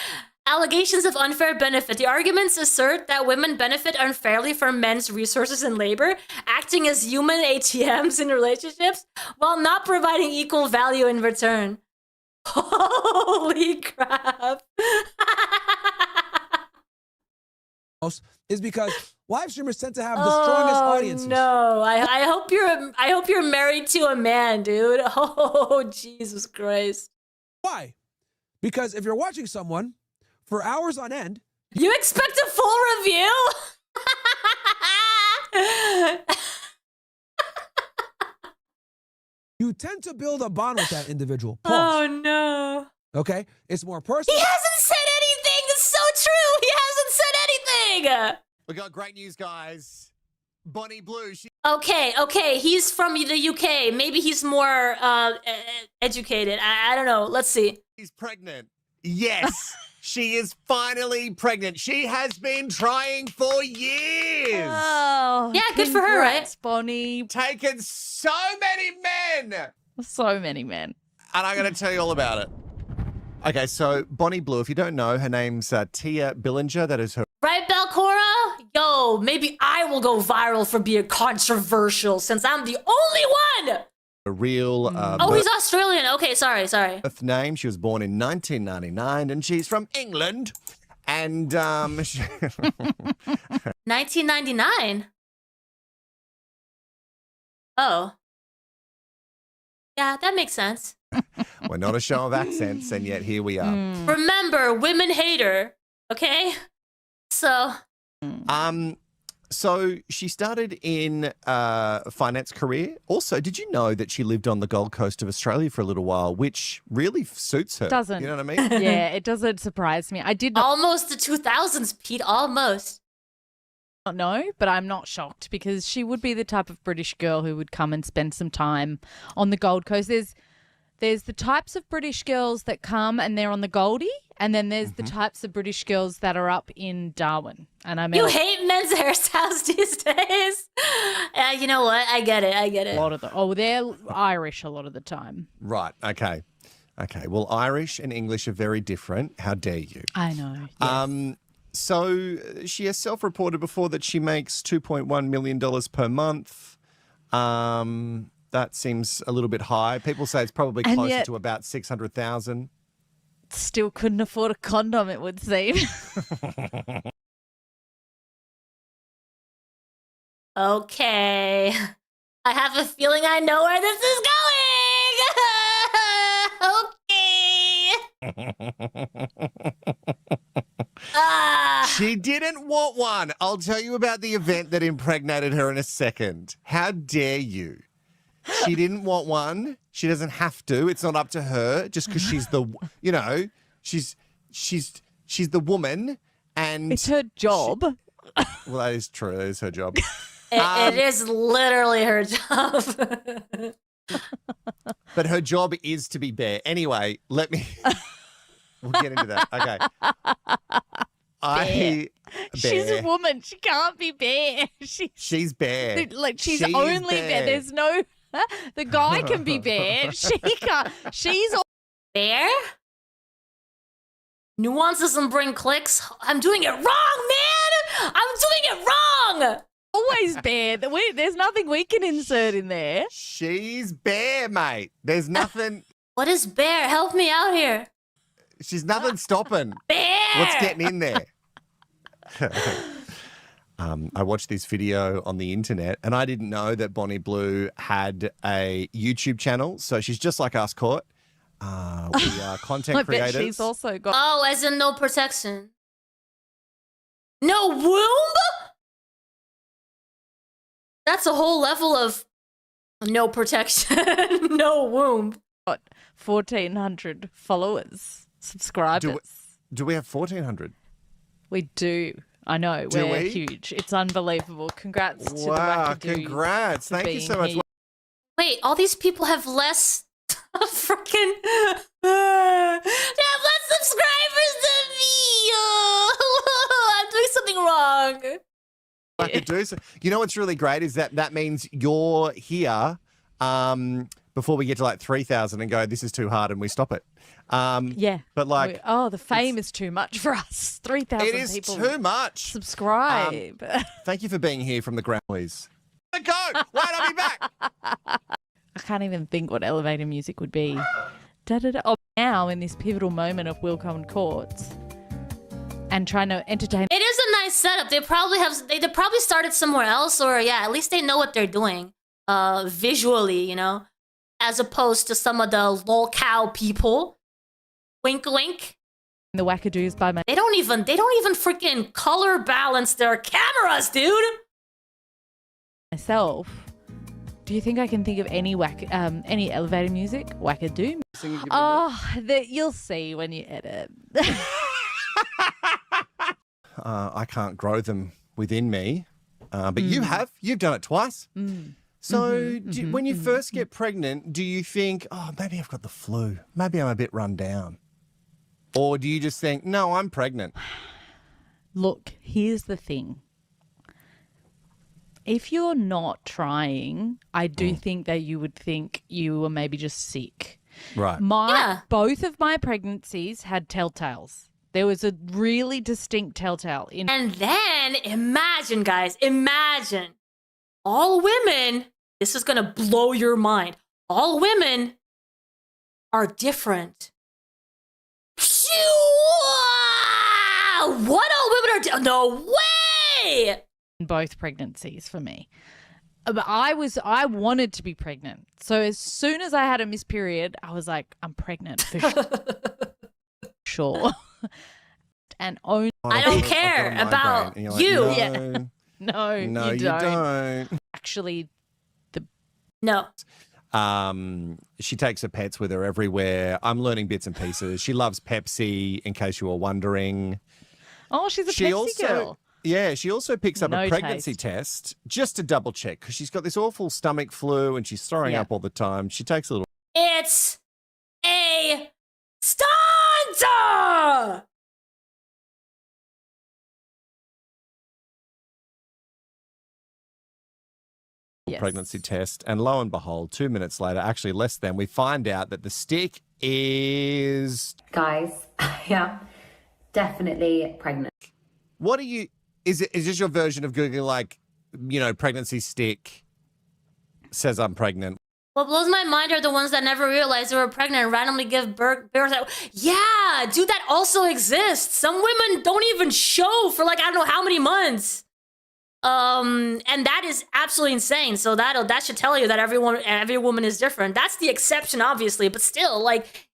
Allegations of unfair benefit. The arguments assert that women benefit unfairly from men's resources and labor, acting as human ATMs in relationships, while not providing equal value in return. Holy crap. Is because live streamers tend to have the strongest audiences. No, I hope you're married to a man, dude. Oh, Jesus Christ. Why? Because if you're watching someone for hours on end, you expect a full review? you tend to build a bond with that individual. Oh no. Okay? It's more personal. He hasn't said anything. It's so true. He hasn't said anything. We got great news, guys. Bonnie Blue. Okay. He's from the UK. Maybe he's more educated. I don't know. Let's see. She's pregnant. Yes. She is finally pregnant. She has been trying for years. Oh, yeah, good for her, right? Bonnie. Taken so many men. So many men. And I'm going to tell you all about it. Okay, so Bonnie Blue, if you don't know, her name's Tia Billinger. That is her. Right, Belcora? Yo, maybe I will go viral for being controversial since I'm the only one. A real he's Australian. Okay, sorry. birth name. She was born in 1999 and she's from England. And 1999. Oh. Yeah, that makes sense. we're not a show of accents, and yet here we are. Remember, women hate her. Okay? So So she started in a finance career. Also, did you know that she lived on the Gold Coast of Australia for a little while, which really suits her? Doesn't. You know what I mean? Yeah, it doesn't surprise me. I did not almost the 2000s, Pete, almost. know, but I'm not shocked because she would be the type of British girl who would come and spend some time on the Gold Coast. There's the types of British girls that come and they're on the Goldie, and then there's the types of British girls that are up in Darwin. And I mean, you hate men's hairstyles these days. You know what? I get it. A lot of them. They're Irish a lot of the time. Right. Okay. Well, Irish and English are very different. How dare you? I know. Yes. So she has self-reported before that she makes $2.1 million per month. That seems a little bit high. People say it's probably closer to about 600,000. Still couldn't afford a condom, it would seem. Okay. I have a feeling I know where this is going. She didn't want one. I'll tell you about the event that impregnated her in a second. How dare you? She didn't want one. She doesn't have to. It's not up to her just because she's the, she's the woman and it's her job. Well, that is true. That is her job. It is literally her job. But her job is to be bare. Anyway, we'll get into that. Okay. She's a woman. She can't be bare. She's bare. She's only bare. There's no... The guy can be bare. She can't. She's bare? Nuances and bring clicks. I'm doing it wrong, man! I'm doing it wrong! Always bare. There's nothing we can insert in there. She's bare, mate. There's nothing... What is bare? Help me out here. She's nothing stopping. Bare! What's getting in there? I watched this video on the internet and I didn't know that Bonnie Blue had a YouTube channel. So she's just like us, Court. We are content creators. Bet she's also got... Oh, as in no protection. No womb? That's a whole level of no protection. No womb. Got 1,400 followers, subscribers. Do we have 1,400? We do. I know. Do We're we? huge. It's unbelievable. Congrats to the Wow, Wackadoo congrats. for Thank you so being much. here. Wait, all these people have less freaking they have less subscribers than me. I'm doing something wrong. I could do so. You know what's really great is that means you're here before we get to like 3,000 and go, this is too hard, and we stop it. Yeah. But like, the fame is too much for us. 3,000 it is people too much. subscribe. Thank you for being here from the ground, please. Go. Wait, I'll be back. I can't even think what elevator music would be. Da-da-da. Oh, now in this pivotal moment of Wilco Courts and trying to entertain. It is a nice setup. They probably started somewhere else, or yeah, at least they know what they're doing visually, you know, as opposed to some of the lol-cow people. Wink wink. The Wackadoos by my. They don't even freaking color balance their cameras, dude. Myself. Do you think I can think of any elevator music? Wackadoo? Oh, you'll see when you edit. I can't grow them within me, but you have. You've done it twice. So when you first get pregnant, do you think, oh, maybe I've got the flu. Maybe I'm a bit run down. Or do you just think, no, I'm pregnant? Look, here's the thing. If you're not trying, I do think that you would think you were maybe just sick. Right. Both of my pregnancies had telltales. There was a really distinct telltale. And then imagine, guys, all women, this is going to blow your mind. All women are different. What all women are no way! Both pregnancies for me. But I wanted to be pregnant. So as soon as I had a missed period, I was like, I'm pregnant for sure. And only I don't care about you. Like, Yeah. No, you you don't. Actually, no. She takes her pets with her everywhere. I'm learning bits and pieces. She loves Pepsi, in case you were wondering. Oh, she's a Pepsi girl. Yeah, she also picks up No a pregnancy taste. test just to double check because she's got this awful stomach flu and she's throwing up all the time. She takes a little. It's a stunt! Pregnancy test, and lo and behold, 2 minutes later, actually less than, we find out that the stick is. Guys, yeah, definitely pregnant. What are you? Is this your version of Googling, like, you know, pregnancy stick says I'm pregnant? What blows my mind are the ones that never realize they were pregnant and randomly give birth. Yeah, dude, that also exists. Some women don't even show for like I don't know how many months. And that is absolutely insane. So that should tell you that every woman is different. That's the exception, obviously, but still, like,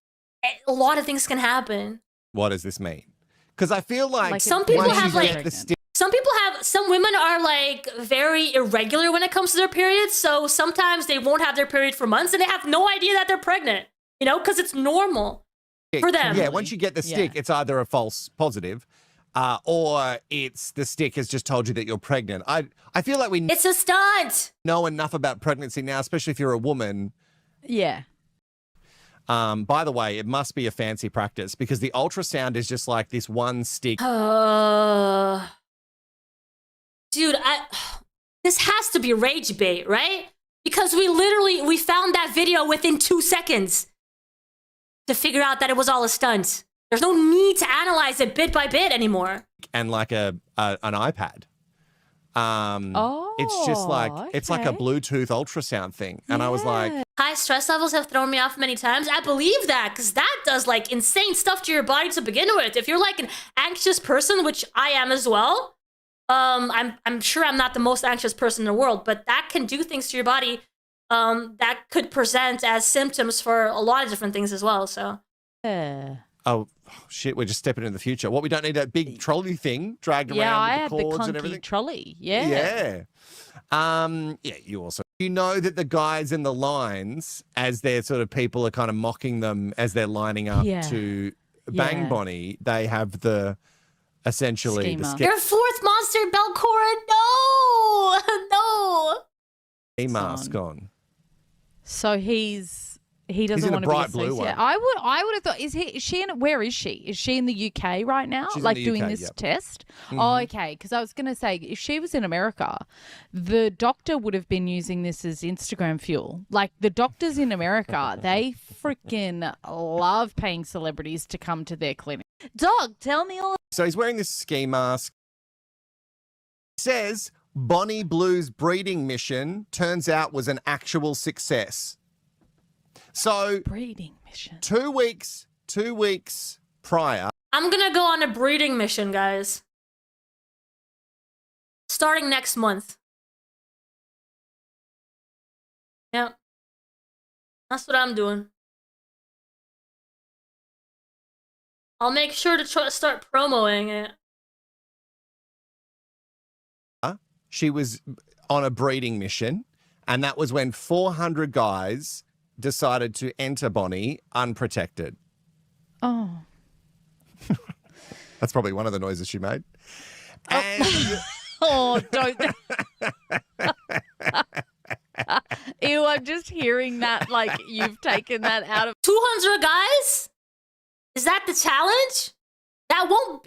a lot of things can happen. What does this mean? Because I feel like some people once have you like get the stick, some women are like very irregular when it comes to their periods. So sometimes they won't have their period for months and they have no idea that they're pregnant. You know, because it's normal for them. Yeah, once you get the stick, it's either a false positive. Or it's the stick has just told you that you're pregnant. I feel like it's a stunt. Know enough about pregnancy now, especially if you're a woman. Yeah. By the way, it must be a fancy practice because the ultrasound is just like this one stick. Dude, this has to be rage bait, right? Because we found that video within 2 seconds to figure out that it was all a stunt. There's no need to analyze it bit by bit anymore. And like an iPad. It's just like it's like a Bluetooth ultrasound thing. And I was like, high stress levels have thrown me off many times. I believe that because that does like insane stuff to your body to begin with. If you're like an anxious person, which I am as well, I'm sure I'm not the most anxious person in the world, but that can do things to your body that could present as symptoms for a lot of different things as well. So. Oh, shit, we're just stepping into the future. What, we don't need that big trolley thing dragged around with the cords and everything? Trolley, yeah. Yeah, you also. You know that the guys in the lines, as they're sort of people are kind of mocking them as they're lining up to bang Bonnie, they have the essentially. Ski The mask. Your fourth monster, Belcora. No, no. ski mask on. So he doesn't in a want to be bright blue associated. one. I would have thought, is she in, where is she? Is she in the UK right now? She's in like the doing UK, this yep. test? Mhm. Oh, okay. Because I was going to say, if she was in America, the doctor would have been using this as Instagram fuel. Like the doctors in America, they freaking love paying celebrities to come to their clinic. Dog, tell me all. So he's wearing this ski mask. He says Bonnie Blue's breeding mission turns out was an actual success. So breeding mission. 2 weeks prior. I'm gonna go on a breeding mission, guys. Starting next month. Yeah. That's what I'm doing. I'll make sure to start promoting it. She was on a breeding mission, and that was when 400 guys decided to enter Bonnie unprotected. Oh. That's probably one of the noises she made. And Oh, don't. Ew, I'm just hearing that like you've taken that out of 200 guys? Is that the challenge? That won't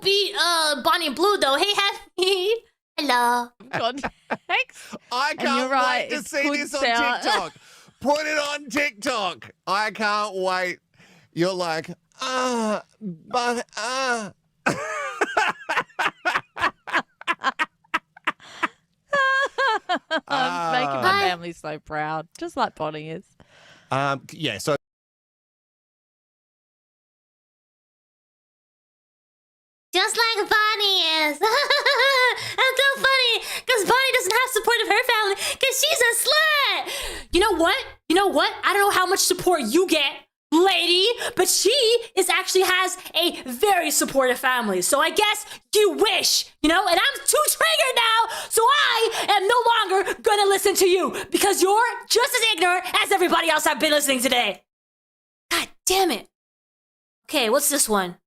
beat Bonnie Blue though. Hey, happy. Hello. context. I And can't you're right, wait to it see could this on sound- TikTok. Put it on TikTok. I can't wait. You're like, but I'm making my family so proud, just like Bonnie is. yeah, so Just like Bonnie is. That's so funny. Because Bonnie doesn't have support of her family. Because she's a slut. You know what? You know what? I don't know how much support you get, lady. But she actually has a very supportive family. So I guess you wish, you know? And I'm too triggered now. So I am no longer going to listen to you. Because you're just as ignorant as everybody else I've been listening today. God damn it. Okay, what's this one?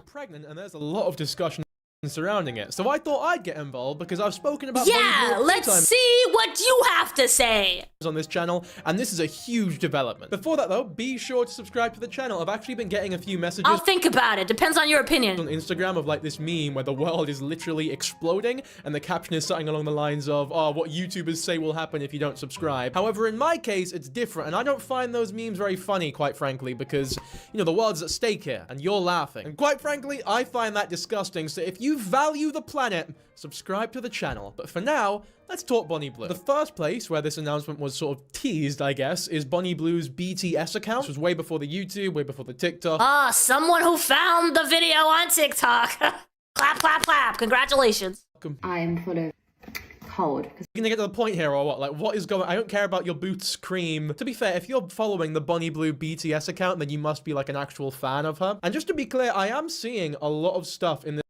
Pregnant, and there's a lot of discussion surrounding it. So I thought I'd get involved because I've spoken about Yeah, let's see what you have to say on this channel, and this is a huge development. Before that though, be sure to subscribe to the channel. I've actually been getting a few messages. I'll think about it. Depends on your opinion. On Instagram of like this meme where the world is literally exploding and the caption is something along the lines of, oh, what YouTubers say will happen if you don't subscribe. However, in my case, it's different, and I don't find those memes very funny, quite frankly, because, you know, the world's at stake here, and you're laughing. And quite frankly, I find that disgusting, so if you value the planet, subscribe to the channel. But for now, let's talk Bonnie Blue. The first place where this announcement was sort of teased, I guess, is Bonnie Blue's BTS account. This was way before the YouTube, way before the TikTok. Ah, someone who found the video on TikTok. Clap, clap, clap. Congratulations. I'm full of cold. You're gonna get to the point here or what? Like, what is going on? I don't care about your boots cream. To be fair, if you're following the Bonnie Blue BTS account, then you must be like an actual fan of her. And just to be clear, I am seeing a lot of stuff in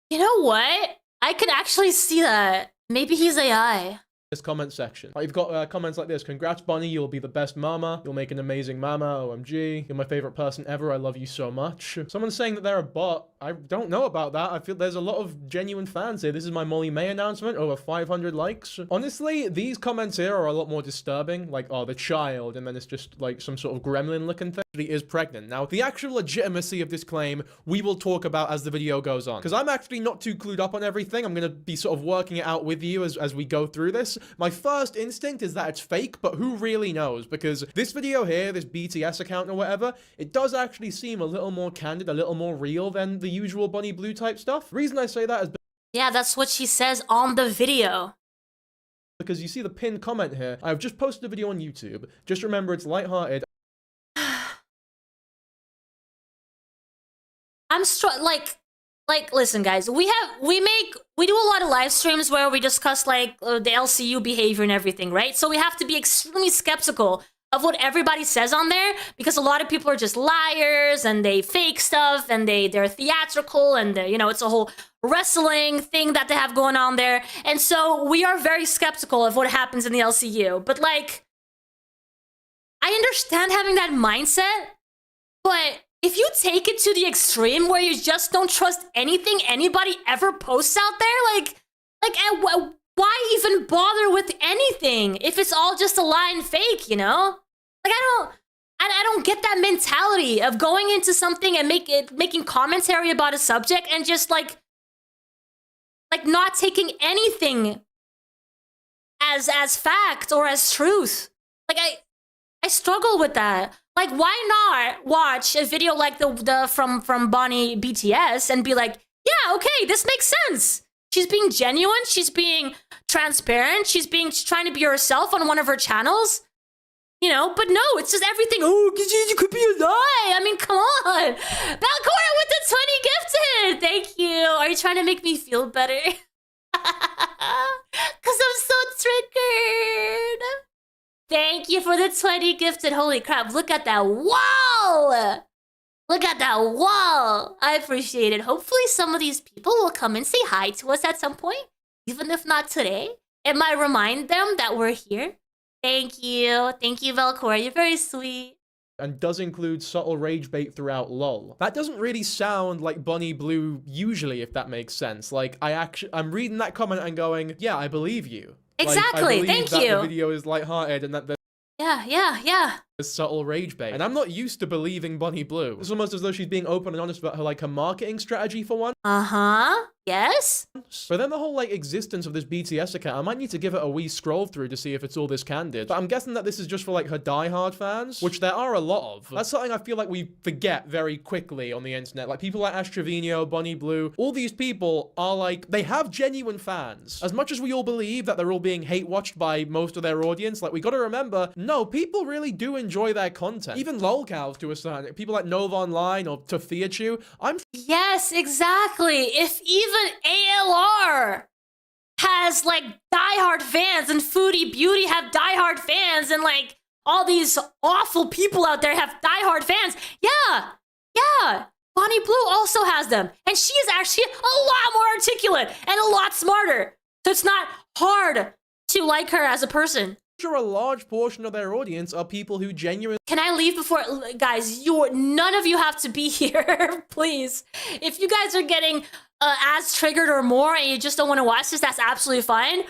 You know what? I could actually see that. Maybe he's AI. this comment section. You've got comments like this: congrats Bonnie, you'll be the best mama, you'll make an amazing mama, OMG, you're my favorite person ever, I love you so much. Someone's saying that they're a bot. I don't know about that. I feel there's a lot of genuine fans here. This is my Molly May announcement, over 500 likes. Honestly, these comments here are a lot more disturbing, like, oh, the child, and then it's just like some sort of gremlin looking thing. She is pregnant. Now, the actual legitimacy of this claim, we will talk about as the video goes on, because I'm actually not too clued up on everything. I'm going to be sort of working it out with you as we go through this. My first instinct is that it's fake, but who really knows? Because this video here, this BTS account or whatever, it does actually seem a little more candid, a little more real than the usual Bonnie Blue type stuff. The reason I say that is Yeah, that's what she says on the video. because you see the pinned comment here. I've just posted a video on YouTube. Just remember, it's lighthearted. I'm like, listen, guys, we do a lot of live streams where we discuss like the LCU behavior and everything, right? So we have to be extremely skeptical of what everybody says on there, because a lot of people are just liars and they fake stuff and they're theatrical and you know, it's a whole wrestling thing that they have going on there. And so we are very skeptical of what happens in the LCU. But like, I understand having that mindset, but if you take it to the extreme where you just don't trust anything anybody ever posts out there, why even bother with anything if it's all just a lie and fake, you know? Like, I don't get that mentality of going into something and making commentary about a subject and just like not taking anything as fact or as truth. Like, I struggle with that. Like, why not watch a video like the from Bonnie BTS and be like, yeah, okay, this makes sense. She's being genuine. She's being transparent. She's trying to be herself on one of her channels. You know, but no, it's just everything. Oh, it could be a lie. I mean, come on. Valcora with the 20 gifted. Thank you. Are you trying to make me feel better? Because I'm so triggered. Thank you for the 20 gifted. Holy crap. Look at that wall. Look at that wall. I appreciate it. Hopefully some of these people will come and say hi to us at some point. Even if not today. It might remind them that we're here. Thank you. Thank you, Valcora. You're very sweet. And does include subtle rage bait throughout lol. That doesn't really sound like Bunny Blue usually, if that makes sense. Like, I'm reading that comment and going, yeah, I believe you. Exactly. Like, I believe Thank that you. The video is lighthearted and that there's Yeah. subtle rage bait. And I'm not used to believing Bunny Blue. It's almost as though she's being open and honest about her marketing strategy for one. Uh-huh. Yes. But then the whole existence of this BTS account, I might need to give it a wee scroll through to see if it's all this candid. But I'm guessing that this is just for her diehard fans, which there are a lot of. That's something I feel like we forget very quickly on the internet. Like people like Ash Trevino, Bunny Blue, all these people are they have genuine fans. As much as we all believe that they're all being hate watched by most of their audience, we gotta remember, no, people really do enjoy their content. Even lolcows to a certain, people like Nova Online or Tofiachu, Yes, exactly. If even ALR has diehard fans and Foodie Beauty have diehard fans and all these awful people out there have diehard fans. Yeah. Bonnie Blue also has them. And she is actually a lot more articulate and a lot smarter. So it's not hard to like her as a person. sure a large portion of their audience are people who genuinely... Can I leave before... Guys, none of you have to be here, please. If you guys are getting as triggered or more and you just don't want to watch this, that's absolutely fine.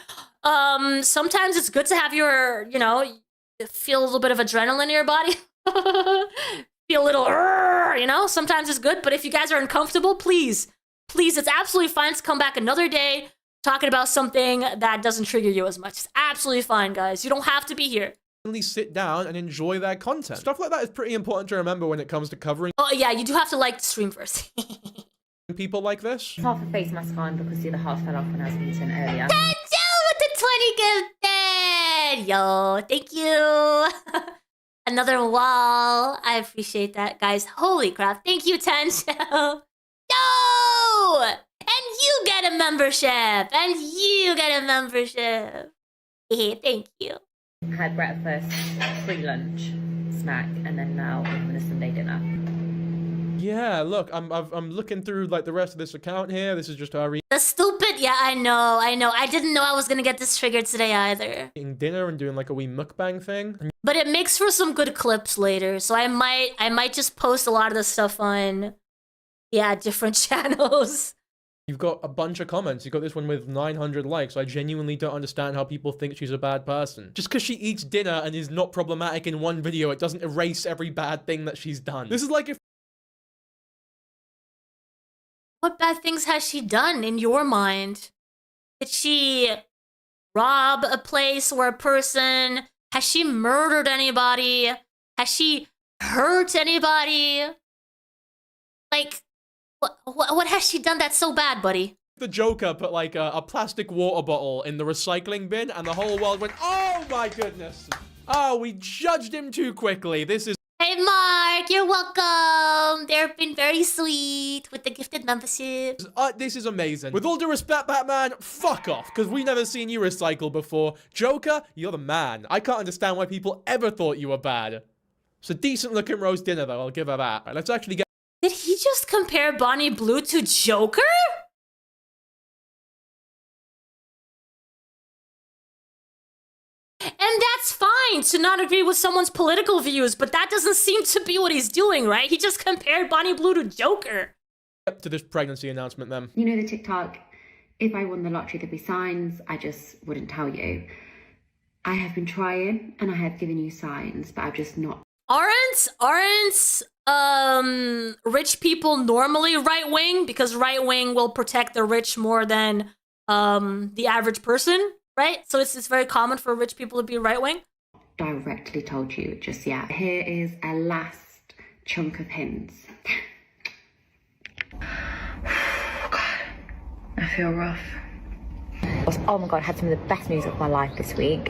Sometimes it's good to have your, feel a little bit of adrenaline in your body. Feel a little, sometimes it's good. But if you guys are uncomfortable, please, it's absolutely fine to come back another day talking about something that doesn't trigger you as much. It's absolutely fine, guys. You don't have to be here. Sit down and enjoy their content. Stuff like that is pretty important to remember when it comes to covering. Oh, yeah, you do have to like the stream first. People like this. Half a face mask on because the other half fell off when I was eating earlier. With the 20 gifted! Yo, thank you. Another wall. I appreciate that, guys. Holy crap. Thank you, Tancho. Yo! And you get a membership. And you get a membership. Thank you. Had breakfast, free lunch, snack, and then now I'm having a Sunday dinner. Yeah, look, I'm looking through the rest of this account here. This is just our The stupid, yeah, I know. I didn't know I was gonna get this triggered today either. eating dinner and doing a wee mukbang thing. But it makes for some good clips later, so I might just post a lot of the stuff on, different channels. You've got a bunch of comments. You've got this one with 900 likes. I genuinely don't understand how people think she's a bad person. Just because she eats dinner and is not problematic in one video, it doesn't erase every bad thing that she's done. This is like if... What bad things has she done in your mind? Did she rob a place or a person? Has she murdered anybody? Has she hurt anybody? What has she done that's so bad, buddy? The Joker put a plastic water bottle in the recycling bin and the whole world went, oh my goodness. Oh, we judged him too quickly. This is... Hey, Mark, you're welcome. They've been very sweet with the gifted membership. This is amazing. With all due respect, Batman, fuck off, because we never seen you recycle before. Joker, you're the man. I can't understand why people ever thought you were bad. It's a decent looking roast dinner, though. I'll give her that. Right, let's actually get... Did he just compare Bonnie Blue to Joker? And that's fine to not agree with someone's political views, but that doesn't seem to be what he's doing, right? He just compared Bonnie Blue to Joker. To this pregnancy announcement then. You know the TikTok, if I won the lottery there'd be signs, I just wouldn't tell you. I have been trying and I have given you signs, but I've just not. Aren't rich people normally right-wing? Because right-wing will protect the rich more than the average person, right? So it's very common for rich people to be right-wing. Directly told you just yet. Here is a last chunk of hints. God, I feel rough. Oh my God, I had some of the best news of my life this week.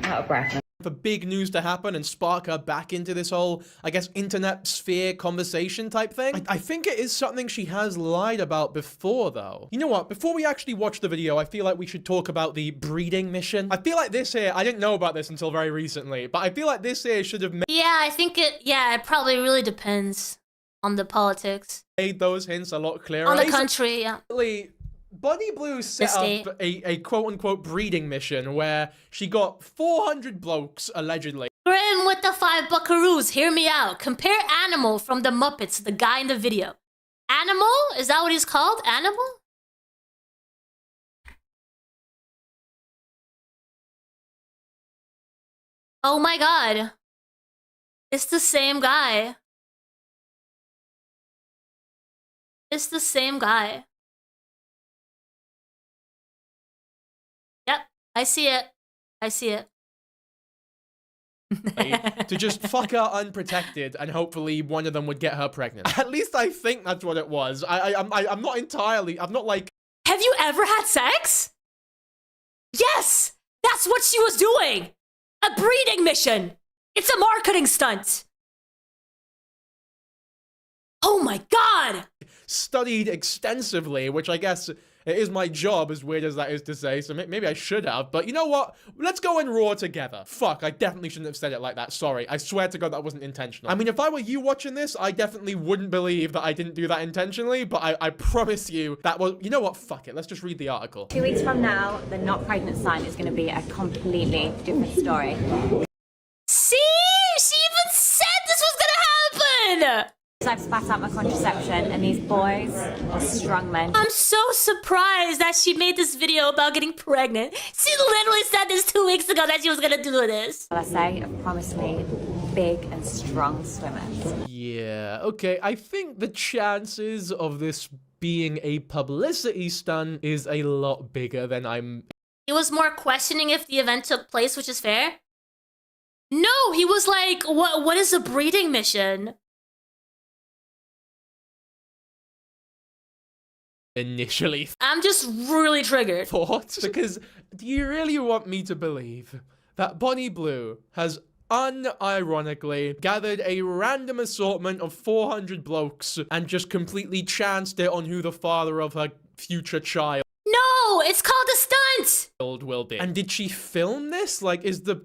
Out of breath. For big news to happen and spark her back into this whole, I guess, internet sphere conversation type thing. I think it is something she has lied about before, though. You know what? Before we actually watch the video, I feel like we should talk about the breeding mission. I feel like this here, I didn't know about this until very recently, but I feel like this here should have Yeah, I think it probably really depends on the politics. made those hints a lot clearer. On the country, yeah. Bonnie Blue set up a quote-unquote breeding mission where she got 400 blokes, allegedly. Grim with the 5 buckaroos, hear me out. Compare Animal from the Muppets to the guy in the video. Animal? Is that what he's called? Animal? Oh my God. It's the same guy. It's the same guy. Yep, I see it. I see it. To just fuck her unprotected and hopefully one of them would get her pregnant. At least I think that's what it was. I'm not entirely, I'm not like... Have you ever had sex? Yes! That's what she was doing! A breeding mission! It's a marketing stunt! Oh my God! Studied extensively, which I guess it is my job, as weird as that is to say, so maybe I should have, but you know what? Let's go in raw together. Fuck, I definitely shouldn't have said it like that, sorry. I swear to God that wasn't intentional. I mean, if I were you watching this, I definitely wouldn't believe that I didn't do that intentionally, but I promise you that was, you know what? Fuck it, let's just read the article. 2 weeks from now, the not pregnant sign is going to be a completely different story. See? She even said this was gonna happen! I've spat out my contraception and these boys are strong men. I'm so surprised that she made this video about getting pregnant. She literally said this 2 weeks ago that she was gonna do this. Well, I say, have promised me big and strong swimmers. Yeah, okay, I think the chances of this being a publicity stunt is a lot bigger than I'm... He was more questioning if the event took place, which is fair. No, he was like, what is a breeding mission? Initially I'm just really triggered. thought, because do you really want me to believe that Bonnie Blue has unironically gathered a random assortment of 400 blokes and just completely chanced it on who the father of her future child No, it's called a stunt! will be? And did she film this? Like, is the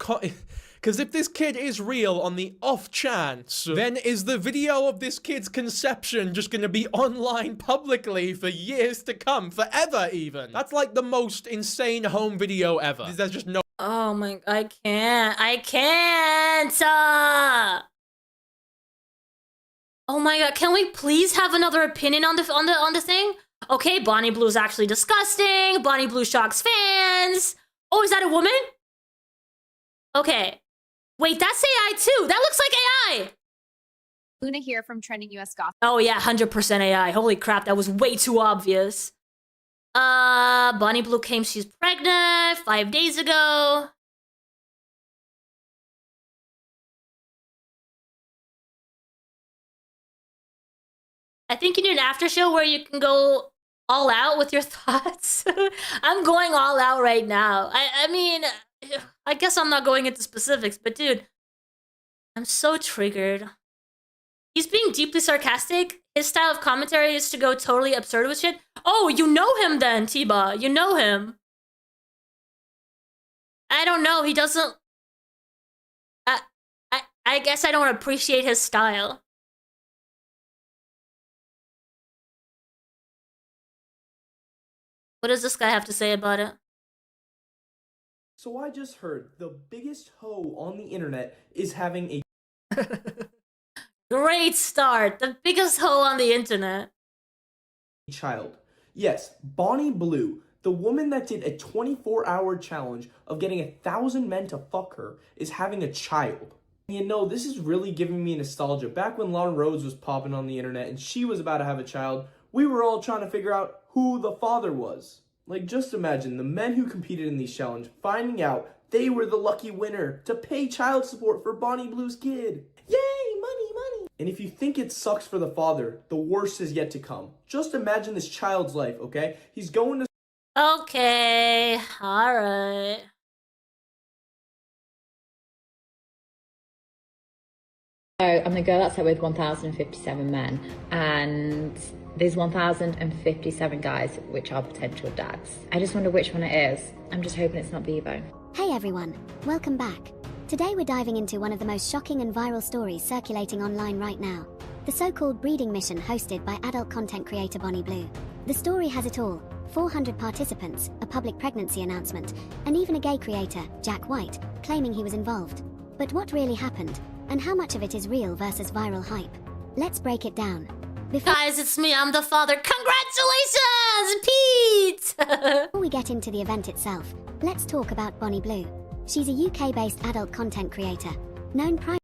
because if this kid is real on the off chance, then is the video of this kid's conception just gonna be online publicly for years to come? Forever, even? That's like the most insane home video ever. There's just no... Oh my... I can't! Oh my God, can we please have another opinion on the thing? Okay, Bonnie Blue's actually disgusting. Bonnie Blue shocks fans. Oh, is that a woman? Okay. Wait, that's AI too. That looks like AI. Luna here from Trending US Gossip. Oh yeah, 100% AI. Holy crap, that was way too obvious. Bonnie Blue claims she's pregnant 5 days ago. I think you need an after show where you can go all out with your thoughts. I'm going all out right now. I mean, I guess I'm not going into specifics, but dude, I'm so triggered. He's being deeply sarcastic. His style of commentary is to go totally absurd with shit. Oh, you know him then, Tiba. You know him. I don't know. He doesn't... I guess I don't appreciate his style. What does this guy have to say about it? So I just heard the biggest hoe on the internet is having a Great start. The biggest hoe on the internet. child. Yes, Bonnie Blue, the woman that did a 24-hour challenge of getting 1,000 men to fuck her, is having a child. You know, this is really giving me nostalgia. Back when Lauren Rhodes was popping on the internet and she was about to have a child, we were all trying to figure out who the father was. Like, just imagine the men who competed in these challenges finding out they were the lucky winner to pay child support for Bonnie Blue's kid. Yay, money, money. And if you think it sucks for the father, the worst is yet to come. Just imagine this child's life, okay? He's going to... Okay, alright. So I'm the girl that's out with 1,057 men, and there's 1,057 guys which are potential dads. I just wonder which one it is. I'm just hoping it's not Bebo. Hey everyone, welcome back. Today we're diving into one of the most shocking and viral stories circulating online right now. The so-called breeding mission hosted by adult content creator Bonnie Blue. The story has it all. 400 participants, a public pregnancy announcement, and even a gay creator, Jack White, claiming he was involved. But what really happened? And how much of it is real versus viral hype? Let's break it down. Guys, it's me, I'm the father. Congratulations, Pete! Before we get into the event itself, let's talk about Bonnie Blue. She's a UK-based adult content creator, known primarily...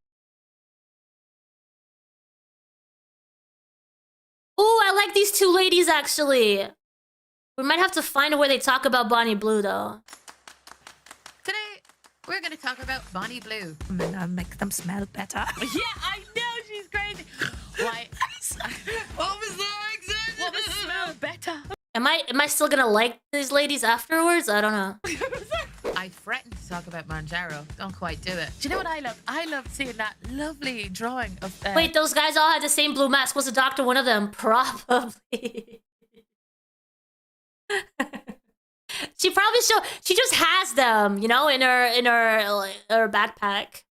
Ooh, I like these two ladies, actually. We might have to find a way they talk about Bonnie Blue, though. Today, we're going to talk about Bonnie Blue. And make them smell better. Yeah, I know, she's crazy. Why? What was that? What was smell better? Am I still gonna like these ladies afterwards? I don't know. I threatened to talk about Manjaro. Don't quite do it. Do you know what I love? I love seeing that lovely drawing of... Wait, those guys all had the same blue mask. Was the doctor one of them? Probably. She probably she just has them, you know, in her backpack.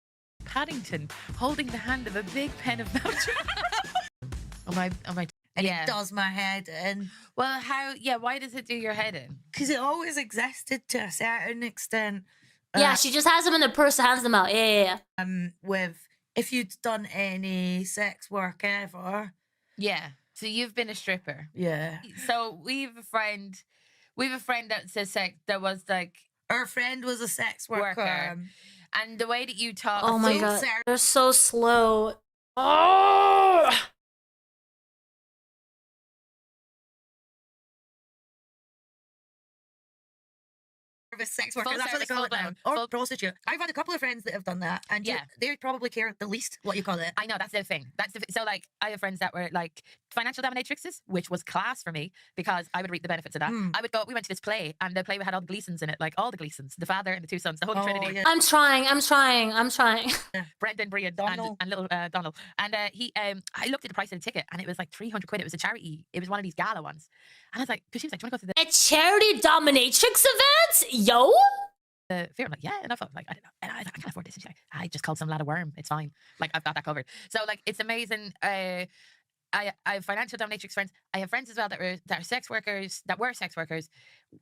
Paddington holding the hand of a big pen of Manjaro. Am I And it does my head in. Well, why does it do your head in? Because it always existed to a certain extent. Yeah, she just has them in her purse and hands them out. Yeah. With, if you'd done any sex work ever. Yeah. So you've been a stripper. Yeah. So we have a friend that says that was like... Her friend was a sex worker. And the way that you talk... Oh my god, they're so slow. Oh! Sex worker, that's what they call it now. Or prostitute. I've had a couple of friends that have done that, and they probably care the least what you call it. I know, that's the thing. So like, I have friends that were like financial dominatrixes, which was class for me because I would reap the benefits of that. We went to this play, and the play had all the Gleasons in it, like all the Gleasons, the father and the two sons, the Holy Trinity. Yeah. I'm trying. Brendan, Brian, and little Donald. And I looked at the price of the ticket, and it was like 300 quid. It was a charity. It was one of these gala ones. And I was like, because she was like, do you want to go to a charity dominatrix event? Yo? Fear, I'm like, yeah, and I felt like, I don't know, and I can't afford this. And she's like, I just called some lad a worm. It's fine. Like, I've got that covered. So like, it's amazing. I have financial dominatrix friends. I have friends as well that were sex workers,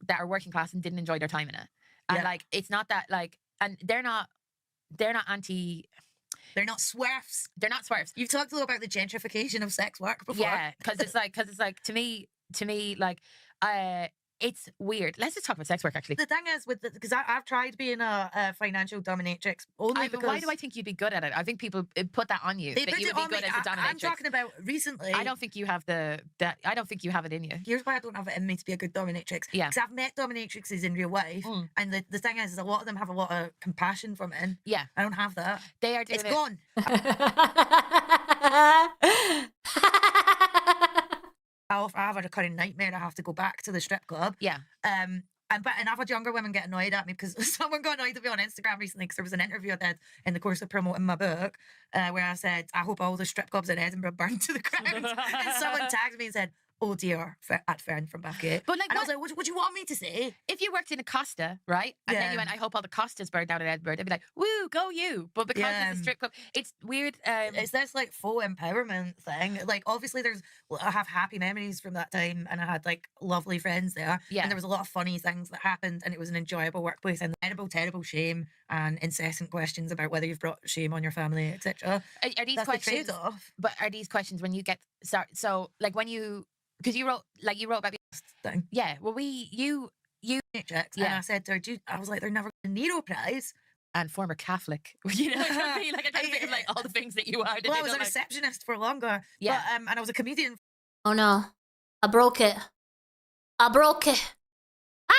that are working class and didn't enjoy their time in it. And like, it's not that like, and they're not anti. They're not swerfs. They're not swerfs. You've talked a lot about the gentrification of sex work before. Yeah, because it's like to me, like, it's weird. Let's just talk about sex work, actually. The thing is, because I've tried being a financial dominatrix only because... Why do I think you'd be good at it? I think people put that on you. They that you would be good as a dominatrix. I'm talking about recently. I don't think you have I don't think you have it in you. Here's why I don't have it in me to be a good dominatrix. Yeah. Because I've met dominatrixes in real life, and the thing is a lot of them have a lot of compassion from it. Yeah. I don't have that. They are doing It's gone. I have a recurring nightmare. I have to go back to the strip club. Yeah. And I've had younger women get annoyed at me because someone got annoyed at me on Instagram recently because there was an interview I did in the course of promoting my book where I said, I hope all the strip clubs in Edinburgh burn to the ground. And someone tagged me and said, oh dear, at Fern from Bathgate. But like, and I was like, what do you want me to say? If you worked in a Costa, right? And then Yeah. you went, I hope all the Costas burned down in Edinburgh. They'd be like, woo, go you. But because it's a strip club, it's weird. It's this like faux empowerment thing. Like obviously I have happy memories from that time and I had like lovely friends there. Yeah. And there was a lot of funny things that happened and it was an enjoyable workplace and terrible shame and incessant questions about whether you've brought shame on your family, etc. Are these That's questions? the trade-off. But are these questions when you get so like when you because you wrote about thing? Yeah. Well, you checks, and I said to her, I was like, they're never going to Nero Prize. And former Catholic, you know what I mean? Like I think of like all the things that you are. Well, I was a receptionist for longer. Yeah. But, and I was a comedian. Oh no, I broke it. Ah!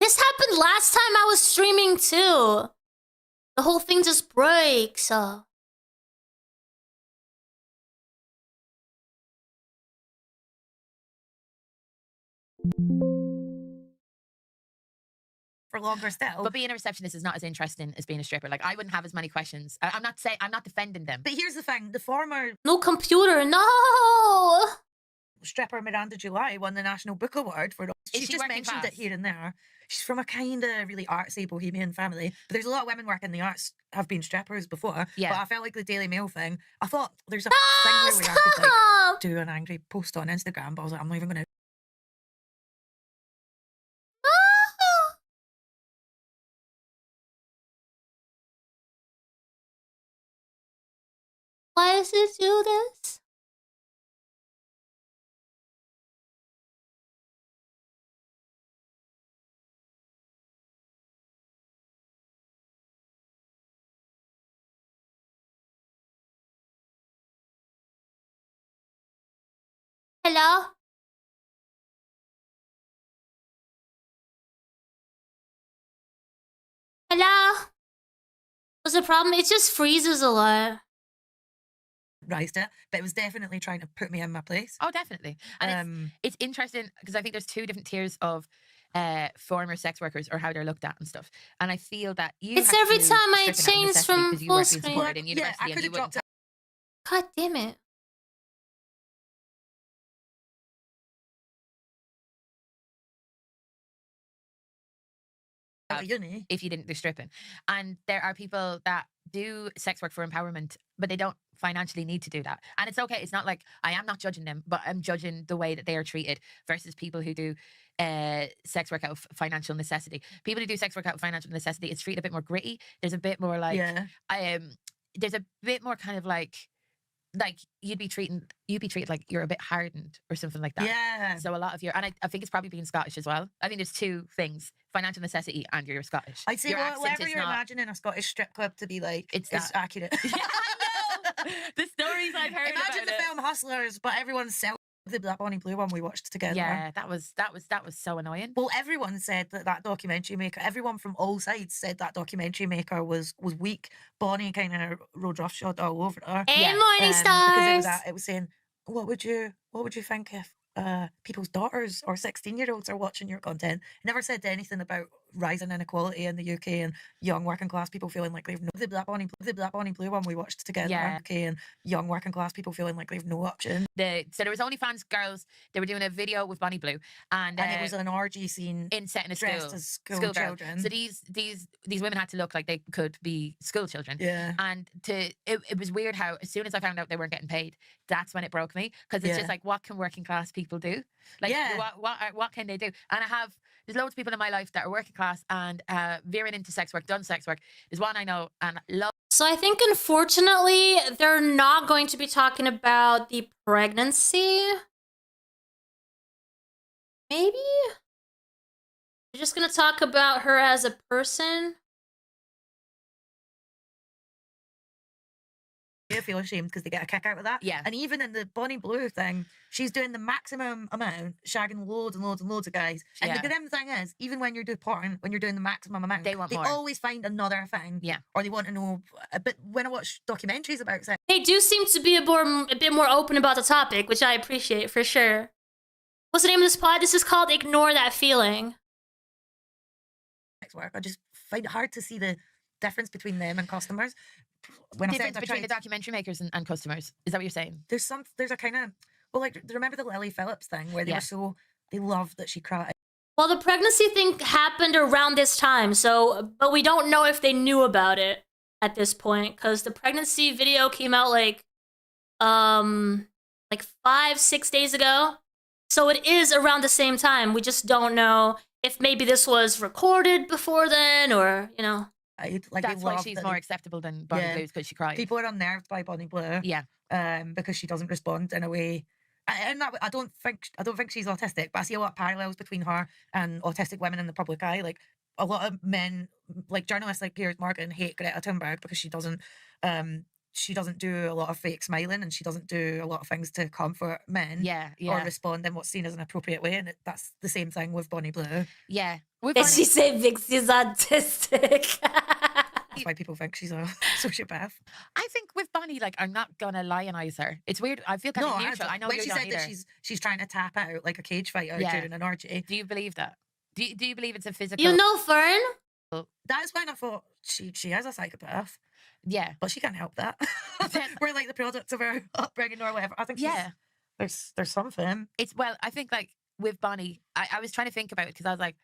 This happened last time I was streaming too. The whole thing just breaks. For longer still. But being a receptionist is not as interesting as being a stripper. Like I wouldn't have as many questions. I'm not defending them. But here's the thing: the former no computer, no. Stripper Miranda July won the National Book Award for. She's just mentioned it here and there. She's from a kind of really artsy bohemian family, but there's a lot of women working in the arts have been strippers before. Yeah. But I felt like the Daily Mail thing. I thought there's a thing where we could like do an angry post on Instagram, but I was like, I'm not even gonna. Why does it do this? Hello? Hello? What's the problem? It just freezes a lot. Raised it, but it was definitely trying to put me in my place. Oh, definitely. And it's interesting because I think there's two different tiers of former sex workers or how they're looked at and stuff. And I feel that you. It's have every to time I strip it out of change necessity from because you full weren't being screen. supported in university and you wouldn't. God damn it. Uni. If you didn't do stripping. And there are people that do sex work for empowerment, but they don't financially need to do that. And it's okay. It's not like I am not judging them, but I'm judging the way that they are treated versus people who do sex work out of financial necessity. People who do sex work out of financial necessity, it's treated a bit more gritty. There's a bit more like there's a bit more kind of like you'd be treated like you're a bit hardened or something like that. Yeah. So a lot of I think it's probably being Scottish as well. I think there's two things: financial necessity and you're Scottish. I'd say Your accent whatever is you're not- imagining a Scottish strip club to be like, it's accurate. Yeah, I know. The stories I've heard. Imagine about the it. film Hustlers, but everyone's selling the Black Bonnie Blue one we watched together. Yeah, that was so annoying. Well, everyone said that documentary maker, everyone from all sides said that documentary maker was weak. Bonnie kind of rode roughshod all over her. Hey, Morning Because Stars! it was saying, what would you think if people's daughters or 16-year-olds are watching your content? It never said anything about rising inequality in the UK and young working class people feeling like they've the Black Bonnie Blue one we watched together. Yeah. UK and young working class people feeling like they've no option. So there was OnlyFans girls. They were doing a video with Bonnie Blue, and it was an orgy scene in set in a dressed school. as school girls. children. So these women had to look like they could be school children. Yeah. And it was weird how as soon as I found out they weren't getting paid, that's when it broke me because it's just like, what can working class people do? Like, what can they do? And there's loads of people in my life that are working class and veering into sex work, done sex work. There's one I know and love. So I think, unfortunately, they're not going to be talking about the pregnancy. Maybe? They're just going to talk about her as a person. They feel ashamed because they get a kick out of that. Yeah. And even in the Bonnie Blue thing, she's doing the maximum amount, shagging loads and loads and loads of guys. And Yeah. the grim thing is, even when you're doing porn, when you're doing the maximum amount, They want more. always find another thing. Yeah. Or they want to know. But when I watch documentaries about sex, They do seem to be a bit more open about the topic, which I appreciate for sure. What's the name of this pod? This is called Ignore That Feeling. work, I just find it hard to see the difference between them and customers. When Difference between the documentary makers and customers. Is that what you're saying? There's a kind of, well, like, remember the Lily Phillips thing where they loved that she cried. Well, the pregnancy thing happened around this time, but we don't know if they knew about it at this point, because the pregnancy video came out like 5-6 days ago. So it is around the same time. We just don't know if maybe this was recorded before then, or, you know. That's why she's more acceptable than Bonnie Blue's, because she cried. People are unnerved by Bonnie Blue. Yeah. Because she doesn't respond in a way. And that, I don't think she's autistic, but I see a lot of parallels between her and autistic women in the public eye. Like, a lot of men, like journalists like Piers Morgan, hate Greta Thunberg because she doesn't do a lot of fake smiling, and she doesn't do a lot of things to comfort men. Or respond in what's seen as an appropriate way. And that's the same thing with Bonnie Blue. Yeah. Did she say Vixie's autistic? That's why people think she's a sociopath. I think with Bonnie, like, I'm not gonna lionize her. It's weird. I feel kind of neutral. I know when you she don't said that either. she's trying to tap out like a cage fighter during an orgy. Do you believe that? Do you believe it's a physical? You know, Fern? That's when I thought she is a psychopath. Yeah. But she can't help that. We're like the product of her upbringing or whatever. I think there's something. I think, like, with Bonnie, I was trying to think about it because I was like,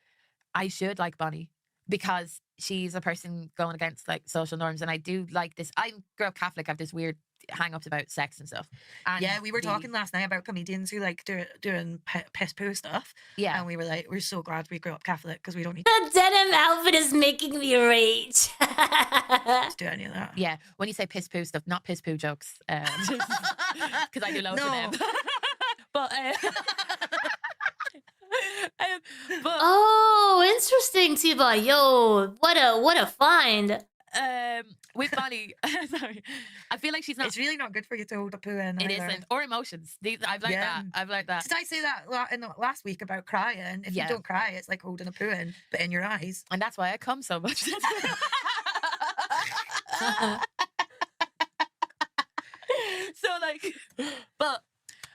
I should like Bonnie because she's a person going against, like, social norms, and I do like this. I grew up Catholic. I have this weird hang-ups about sex and stuff. And yeah, we were talking last night about comedians who like doing piss poo stuff. Yeah, and we were like, we're so glad we grew up Catholic because we don't need the denim outfit is making me rage. to do any of that. Yeah, when you say piss poo stuff, not piss poo jokes, because I do loads of them. But oh, interesting, Tiba. Yo, what a find. With Bonnie, sorry, I feel like she's not. It's really not good for you to hold a poo in. It isn't, or emotions. I've learned that. I've learned that. Did I say that in the last week about crying? If you don't cry, it's like holding a poo in, but in your eyes. And that's why I come so much. So, like, but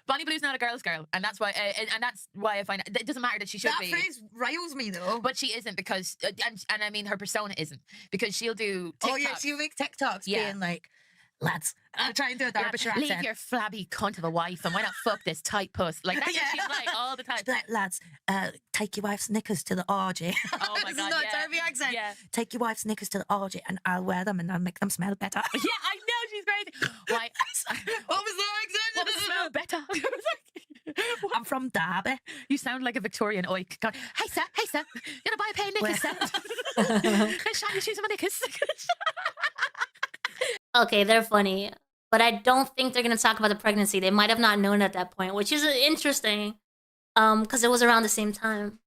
Bonnie Blue's not a girl's girl, and that's why, and that's why I find it doesn't matter that she should be. That phrase riles me though, but she isn't because, and I mean her persona isn't because she'll do TikToks. Oh yeah, she'll make TikToks being like, lads, I'm trying to do a Derbyshire accent. Leave your flabby cunt of a wife, and why not fuck this tight puss? Like that's what she's like all the time. She'll be like, lads, take your wife's knickers to the orgy. Oh my god, this is not a Derby accent. Yeah. Take your wife's knickers to the orgy, and I'll wear them, and I'll make them smell better. Yeah, I know she's crazy. Why? What was that accent? What would smell better? I'm from Derby. You sound like a Victorian oik. Going, hey sir, you gonna buy a pair of knickers, sir? Can I shine your shoes on my knickers? Okay, they're funny, but I don't think they're gonna talk about the pregnancy. They might have not known at that point, which is interesting, because it was around the same time.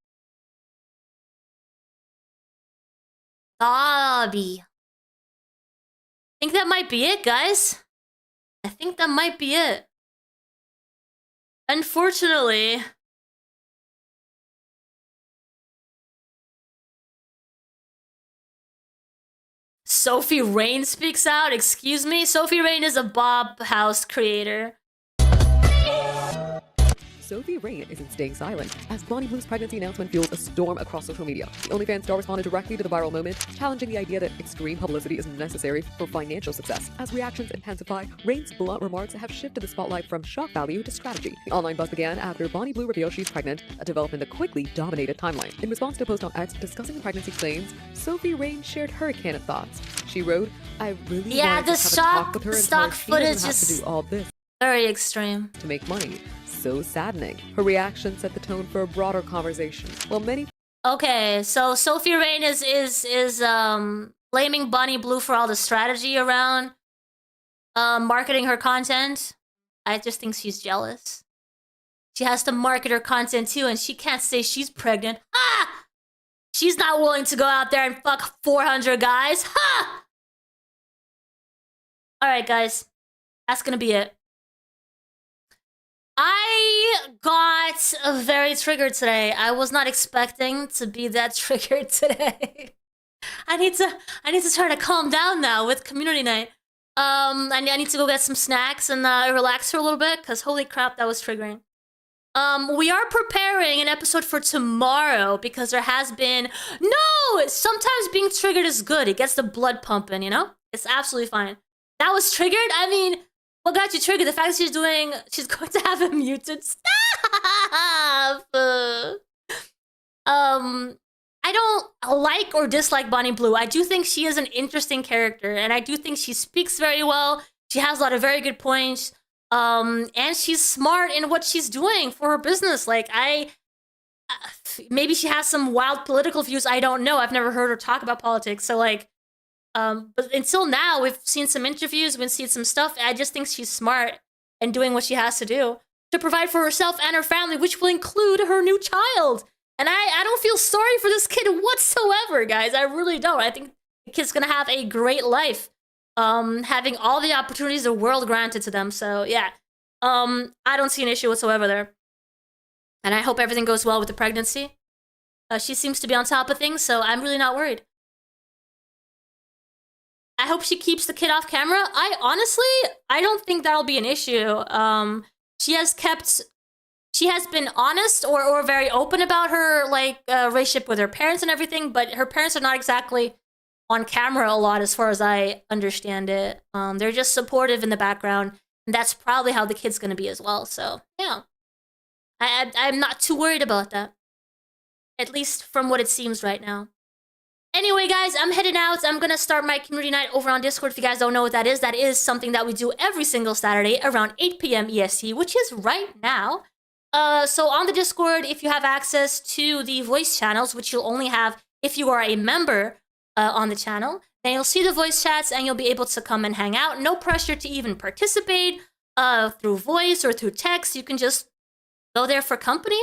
Dobby. I think that might be it, guys. I think that might be it. Unfortunately, Sophie Rain speaks out. Excuse me? Sophie Rain is a Bob House creator. Sophie Rain isn't staying silent, as Bonnie Blue's pregnancy announcement fuels a storm across social media. The OnlyFans star responded directly to the viral moment, challenging the idea that extreme publicity is necessary for financial success. As reactions intensify, Rain's blunt remarks have shifted the spotlight from shock value to strategy. The online buzz began after Bonnie Blue revealed she's pregnant, a development that quickly dominated timeline. In response to a post on X discussing the pregnancy claims, Sophie Rain shared her candid thoughts. She wrote, "I really yeah, wanted the to have a talk with her and stock tell her she doesn't footage have is to do all this very extreme to make money." So saddening. Her reaction set the tone for a broader conversation. While many Okay, so Sophie Rain is blaming Bonnie Blue for all the strategy around marketing her content. I just think she's jealous. She has to market her content too, and she can't say she's pregnant. Ah! She's not willing to go out there and fuck 400 guys. Ha! Alright, guys. That's gonna be it. I got very triggered today. I was not expecting to be that triggered today. I need to try to calm down now with community night. I need to go get some snacks and relax for a little bit, because holy crap, that was triggering. We are preparing an episode for tomorrow because there has been sometimes being triggered is good. It gets the blood pumping, you know? It's absolutely fine. That was triggered? I mean, what got you triggered? The fact that she's going to have a mutant staff. I don't like or dislike Bonnie Blue. I do think she is an interesting character, and I do think she speaks very well. She has a lot of very good points. And she's smart in what she's doing for her business. Like, maybe she has some wild political views. I don't know. I've never heard her talk about politics. So, like, but until now, we've seen some interviews, we've seen some stuff. I just think she's smart and doing what she has to do to provide for herself and her family, which will include her new child. And I don't feel sorry for this kid whatsoever, guys. I really don't. I think the kid's gonna have a great life, having all the opportunities the world granted to them. So yeah, I don't see an issue whatsoever there. And I hope everything goes well with the pregnancy. She seems to be on top of things, so I'm really not worried. I hope she keeps the kid off camera. I don't think that'll be an issue. She has been honest or very open about her relationship with her parents and everything, but her parents are not exactly on camera a lot as far as I understand it. They're just supportive in the background, and that's probably how the kid's gonna be as well. So yeah, I'm not too worried about that, at least from what it seems right now. Anyway, guys, I'm heading out. I'm gonna start my community night over on Discord. If you guys don't know what that is something that we do every single Saturday around 8 p.m. EST, which is right now. So on the Discord, if you have access to the voice channels, which you'll only have if you are a member on the channel, then you'll see the voice chats and you'll be able to come and hang out. No pressure to even participate through voice or through text. You can just go there for company.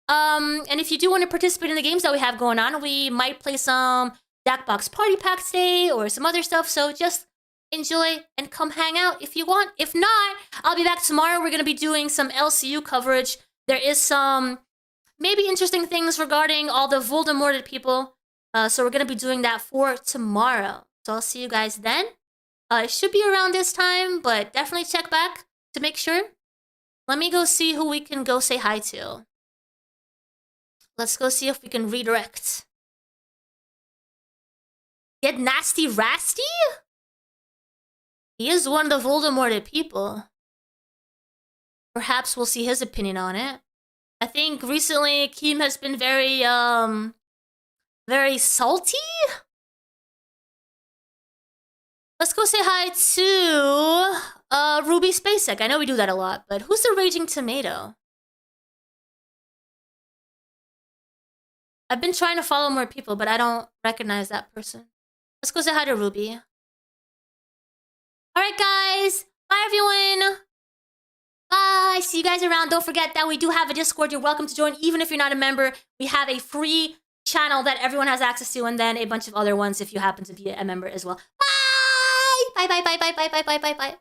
And if you do want to participate in the games that we have going on, we might play some Jackbox Party Pack today or some other stuff. So just enjoy and come hang out if you want. If not, I'll be back tomorrow. We're going to be doing some LCU coverage. There is some maybe interesting things regarding all the Voldemorted people. So we're going to be doing that for tomorrow. So I'll see you guys then. It should be around this time, but definitely check back to make sure. Let me go see who we can go say hi to. Let's go see if we can redirect. Get Nasty Rasty? He is one of the Voldemorted people. Perhaps we'll see his opinion on it. I think recently Keem has been very salty. Let's go say hi to Ruby Spacek. I know we do that a lot, but who's the Raging Tomato? I've been trying to follow more people, but I don't recognize that person. Let's go say hi to Ruby. Alright guys, bye everyone. Bye, see you guys around. Don't forget that we do have a Discord. You're welcome to join even if you're not a member. We have a free channel that everyone has access to, and then a bunch of other ones if you happen to be a member as well. Bye! Bye, bye, bye, bye, bye, bye, bye, bye, bye.